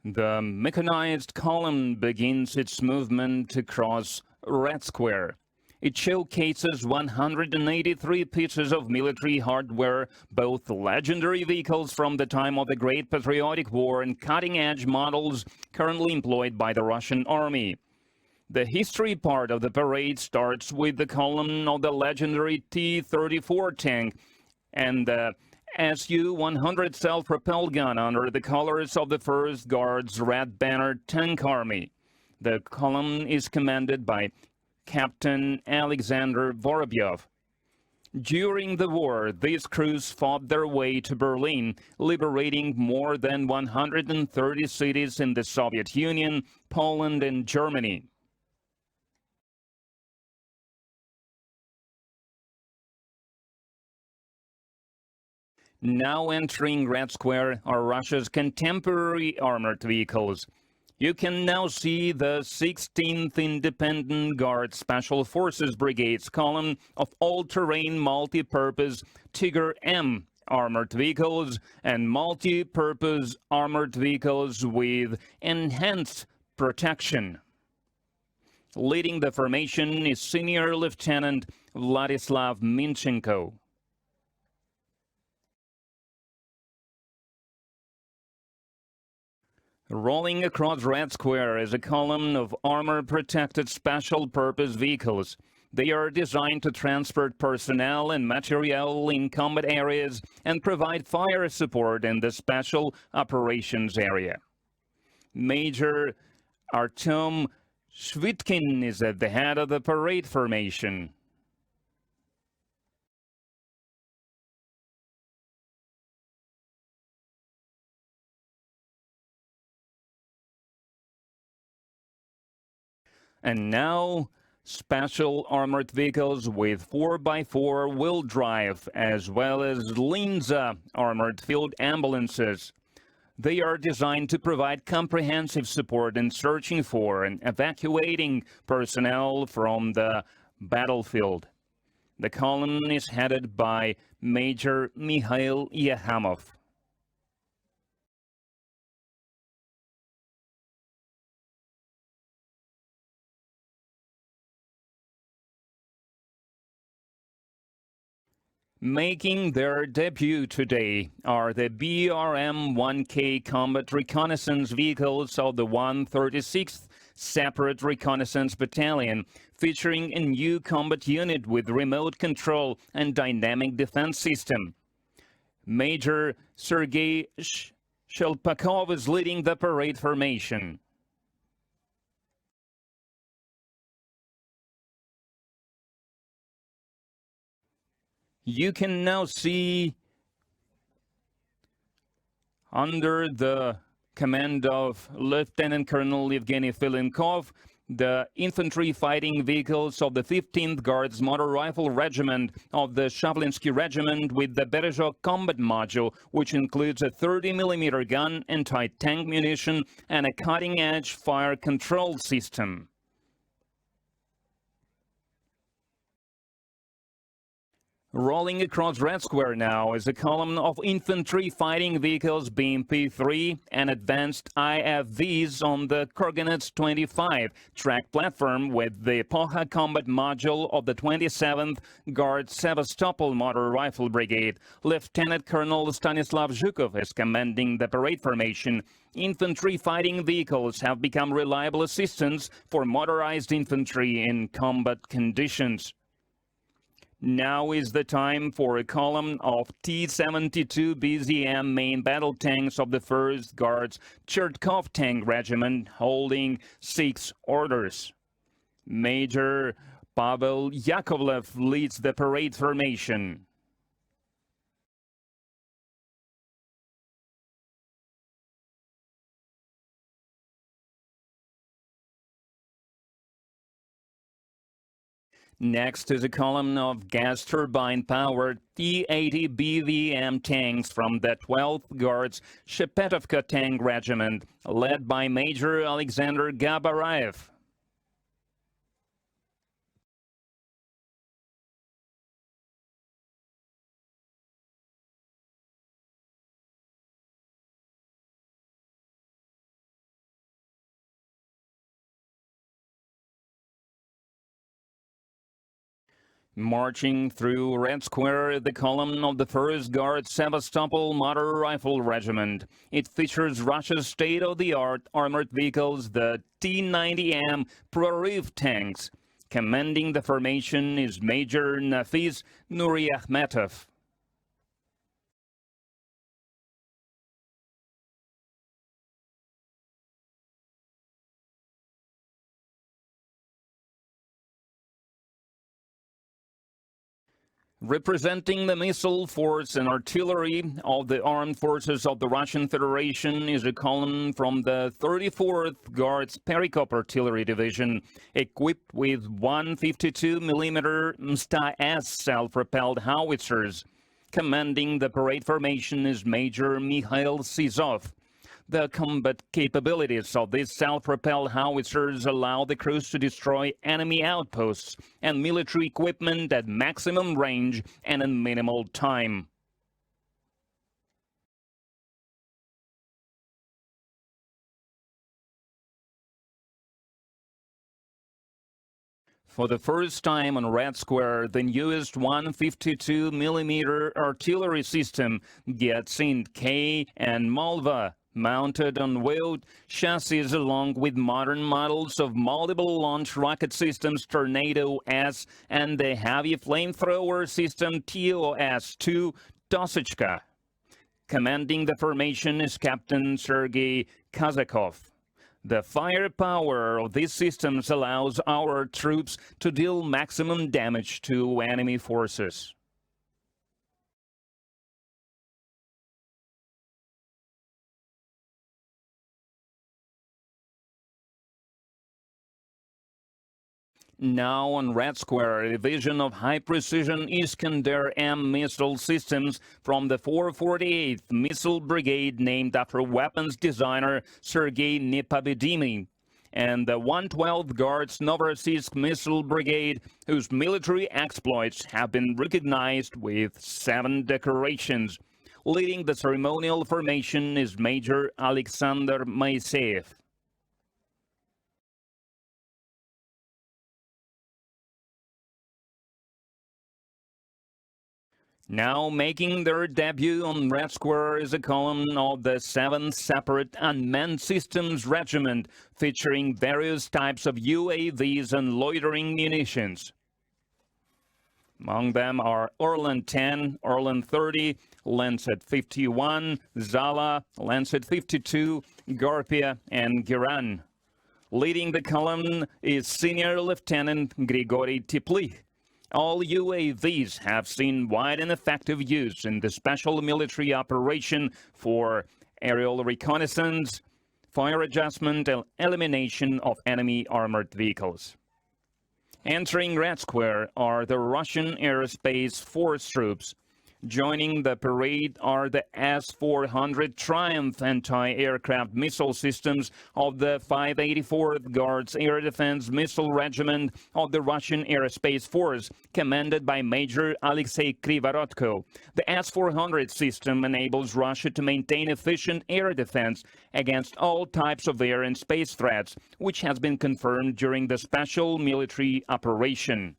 The mechanized column begins its movement across Red Square. It showcases 183 pieces of military hardware, both legendary vehicles from the time of the Great Patriotic War and cutting-edge models currently employed by the Russian army. The history part of the parade starts with the column of the legendary T-34 tank and the Su-100 self-propelled gun under the colors of the 1st Guards Red Banner Tank Army. The column is commanded by Captain Alexander Vorobyov. During the war, these crews fought their way to Berlin, liberating more than 130 cities in the Soviet Union, Poland, and Germany. Now entering Red Square are Russia's contemporary armored vehicles. You can now see the 16th Independent Guard Special Forces Brigade's column of all-terrain multi-purpose Tiger M armored vehicles and multi-purpose armored vehicles with enhanced protection. Leading the formation is Senior Lieutenant Vladislav Minchenko. Rolling across Red Square is a column of armor-protected special-purpose vehicles. They are designed to transport personnel and material in combat areas and provide fire support in the Special Operations Area. Major Artem Shvitkin is at the head of the parade formation. And now, special armored vehicles with 4x4 wheel drive, as well as Linza armored field ambulances. They are designed to provide comprehensive support in searching for and evacuating personnel from the battlefield. The column is headed by Major Mikhail Yahamov. Making their debut today are the BRM-1K combat reconnaissance vehicles of the 136th Separate Reconnaissance Battalion, featuring a new combat unit with remote control and dynamic defense system. Major Sergei Shelpakov is leading the parade formation. You can now see, under the command of Lieutenant Colonel Yevgeny Filenkov, the infantry fighting vehicles of the 15th Guards Motor Rifle Regiment of the Shavlinsky Regiment with the Berezhok combat module, which includes a 30mm gun, anti-tank munition, and a cutting-edge fire control system. Rolling across Red Square now is a column of infantry fighting vehicles BMP-3 and advanced IFVs on the Kurganets 25 track platform with the Epocha combat module of the 27th Guard Sevastopol Motor Rifle Brigade. Lieutenant Colonel Stanislav Zhukov is commanding the parade formation. Infantry fighting vehicles have become reliable assistance for motorized infantry in combat conditions. Now is the time for a column of T-72 BZM main battle tanks of the 1st Guards Chertkov Tank Regiment, holding 6 orders. Major Pavel Yakovlev leads the parade formation. Next is a column of gas turbine-powered T-80 BVM tanks from the 12th Guards Shepetovka Tank Regiment, led by Major Alexander Gabarayev. Marching through Red Square, the column of the 1st Guard Sevastopol Motor Rifle Regiment. It features Russia's state-of-the-art armored vehicles, the T-90M Prorыв tanks. Commanding the formation is Major Nafis Nuriahmetov. Representing the missile force and artillery of the armed forces of the Russian Federation is a column from the 34th Guards Perikop Artillery Division, equipped with 152mm Msta-S self-propelled howitzers. Commanding the parade formation is Major Mikhail Sizov. The combat capabilities of these self-propelled howitzers allow the crews to destroy enemy outposts and military equipment at maximum range and in minimal time. For the first time on Red Square, the newest 152mm artillery system gets in K and Malva, mounted on wheeled chassis along with modern models of multiple launch rocket systems Tornado S and the heavy flamethrower system TOS-2 Tosechka. Commanding the formation is Captain Sergei Kazakov. The firepower of these systems allows our troops to deal maximum damage to enemy forces. Now on Red Square, a division of high-precision Iskander-M missile systems from the 448th Missile Brigade, named after weapons designer Sergei Nepobedimy, and the 112th Guards Novorossiysk Missile Brigade, whose military exploits have been recognized with 7 decorations. Leading the ceremonial formation is Major Alexander Moiseyev. Now making their debut on Red Square is a column of the 7th Separate Unmanned Systems Regiment, featuring various types of UAVs and loitering munitions. Among them are Orlan 10, Orlan 30, Lancet 51, Zala, Lancet 52, Garpia, and Giran. Leading the column is Senior Lieutenant Grigory Teplich. All UAVs have seen wide and effective use in the special military operation for aerial reconnaissance, fire adjustment, and elimination of enemy armored vehicles. Entering Red Square are the Russian Aerospace Force troops. Joining the parade are the S-400 Triumph anti-aircraft missile systems of the 584th Guards Air Defense Missile Regiment of the Russian Aerospace Force, commanded by Major Alexei Krivorotko. The S-400 system enables Russia to maintain efficient air defense against all types of air and space threats, which has been confirmed during the special military operation.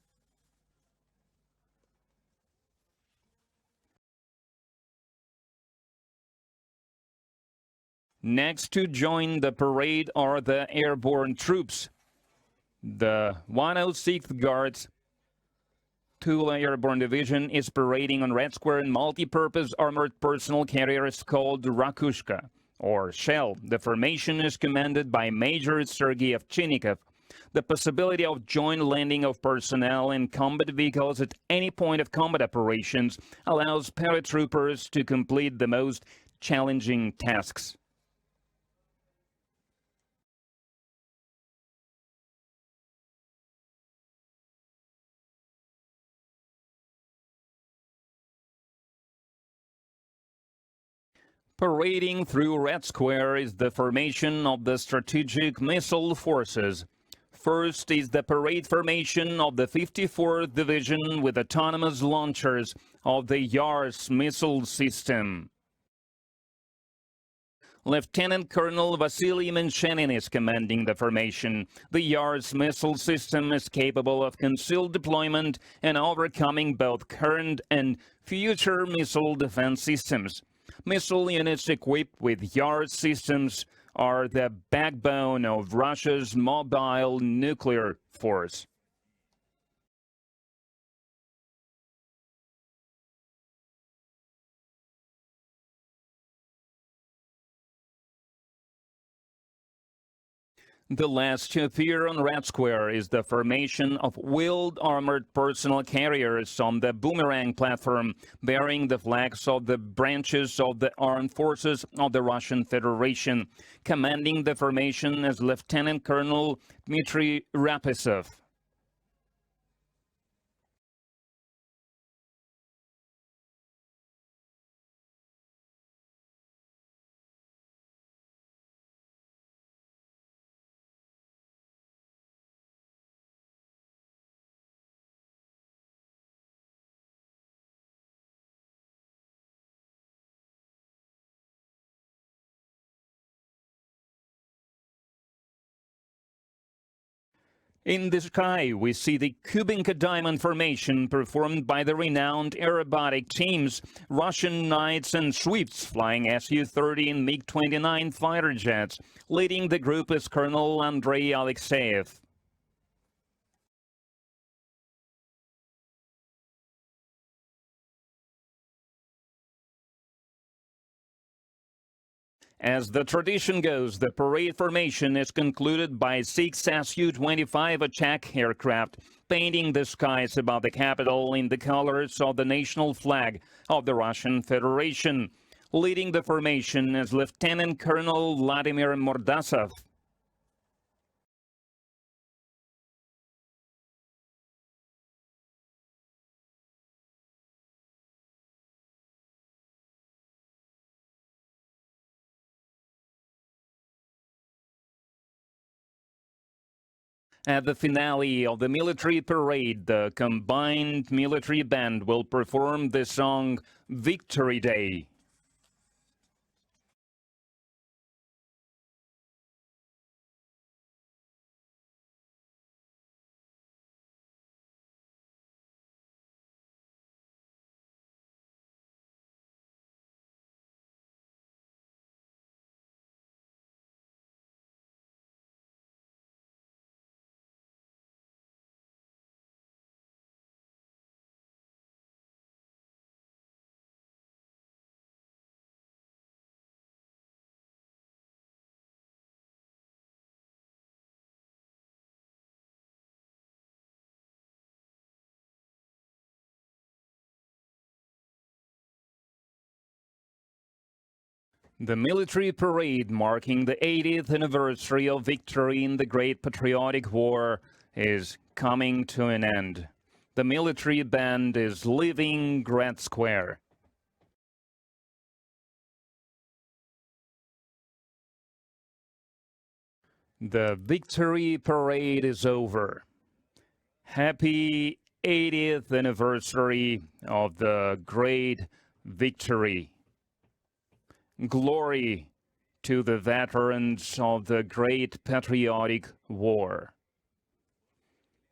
Next to join the parade are the airborne troops. The 106th Guards Tula Airborne Division is parading on Red Square in multi-purpose armored personnel carriers called Rakushka, or Shell. The formation is commanded by Major Sergei Ovchinnikov. The possibility of joint landing of personnel in combat vehicles at any point of combat operations allows paratroopers to complete the most challenging tasks. Parading through Red Square is the formation of the Strategic Missile Forces. First is the parade formation of the 54th Division with autonomous launchers of the Yars missile system. Lieutenant Colonel Vasily Menchenin is commanding the formation. The Yars missile system is capable of concealed deployment and overcoming both current and future missile defense systems. Missile units equipped with Yars systems are the backbone of Russia's mobile nuclear force. The last to appear on Red Square is the formation of wheeled armored personnel carriers on the Boomerang platform, bearing the flags of the branches of the armed forces of the Russian Federation. Commanding the formation is Lieutenant Colonel Dmitry Rapesov. In the sky, we see the Kubinka Diamond Formation performed by the renowned aerobatic teams, Russian Knights and Swifts flying Su-30 and MiG-29 fighter jets. Leading the group is Colonel Andrei Alexeyev. As the tradition goes, the parade formation is concluded by 6 Su-25 attack aircraft, painting the skies above the capital in the colors of the national flag of the Russian Federation. Leading the formation is Lieutenant Colonel Vladimir Mordasov. At the finale of the military parade, the combined military band will perform the song Victory Day. The military parade marking the 80th anniversary of victory in the Great Patriotic War is coming to an end. The military band is leaving Red Square. The victory parade is over. Happy 80th anniversary of the great victory. Glory to the veterans of the Great Patriotic War.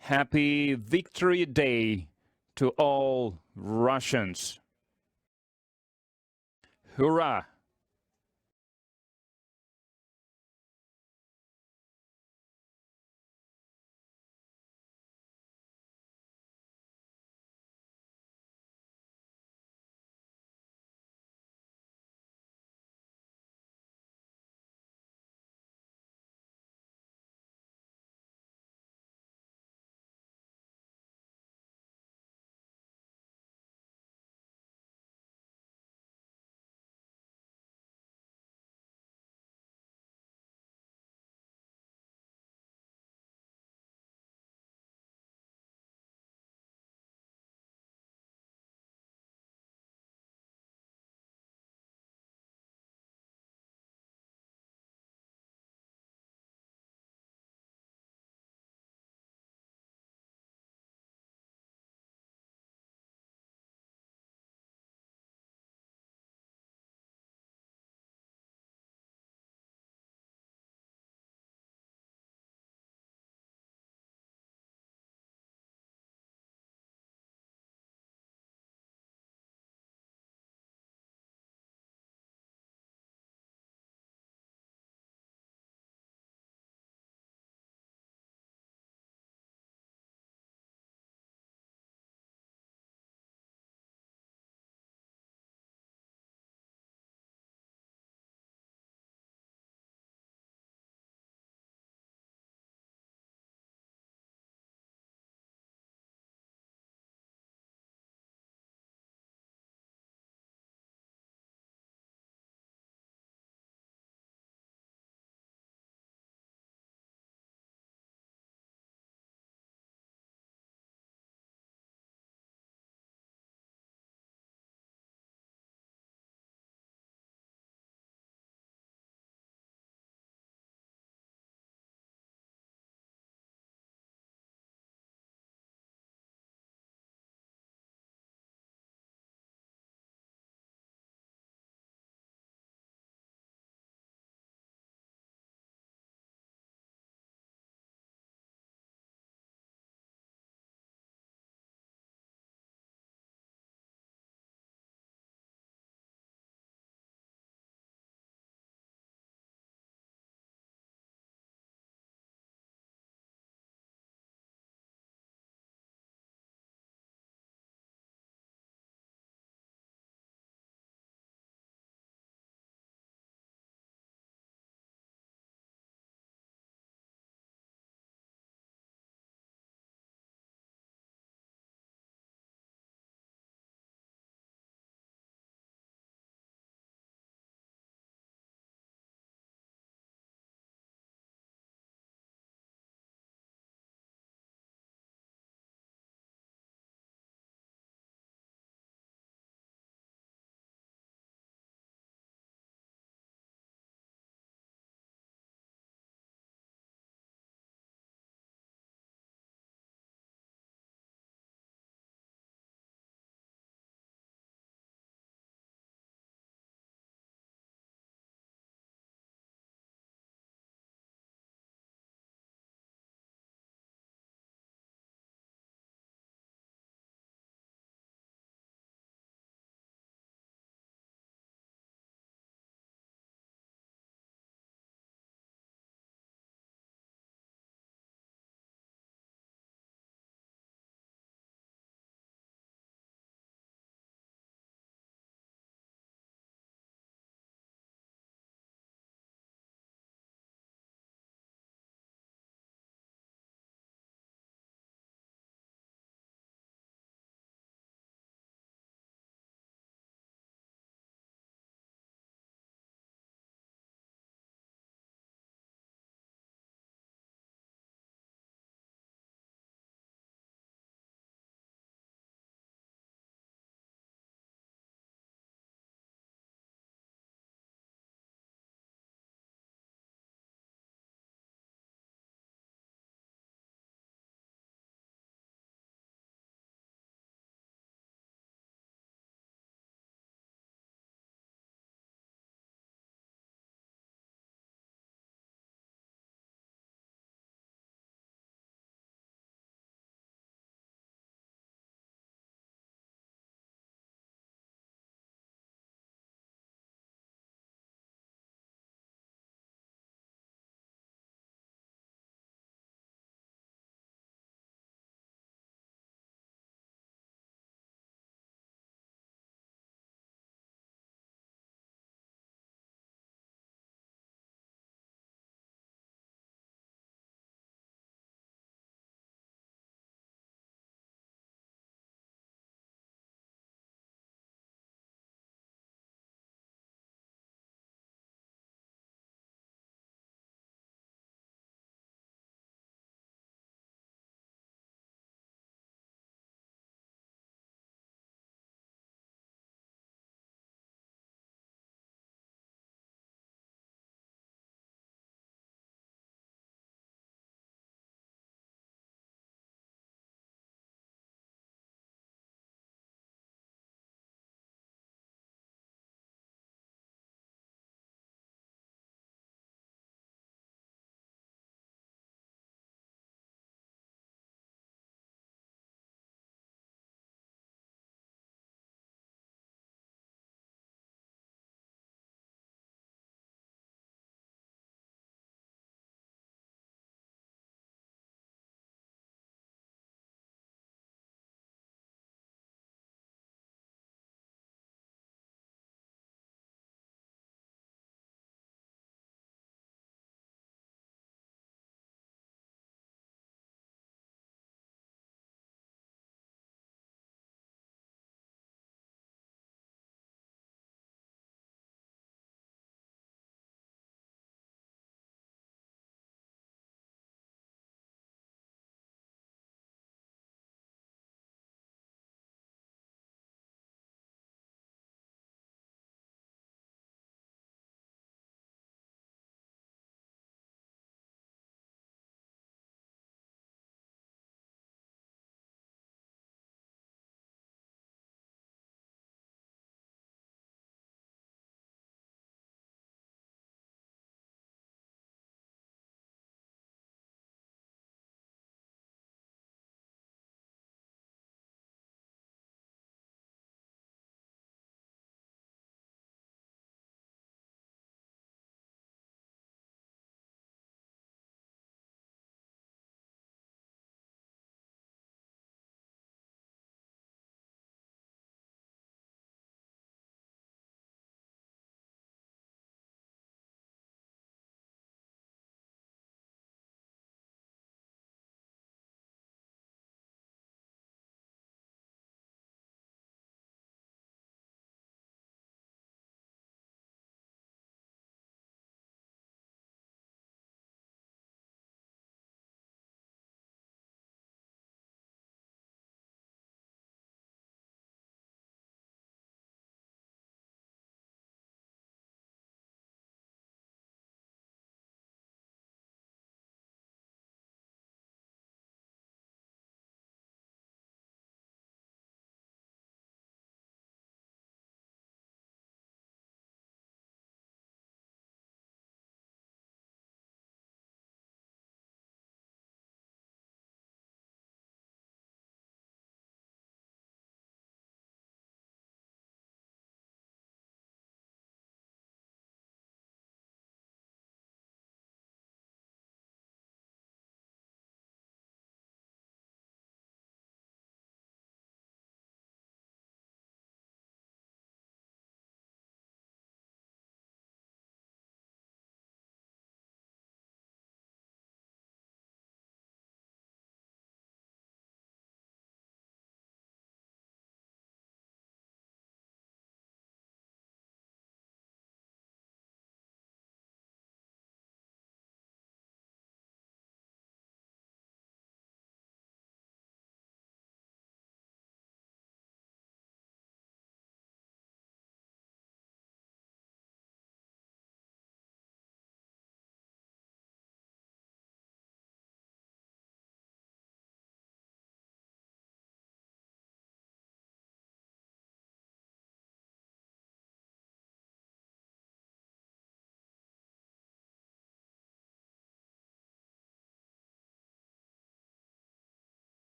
Happy Victory Day to all Russians. Hurrah!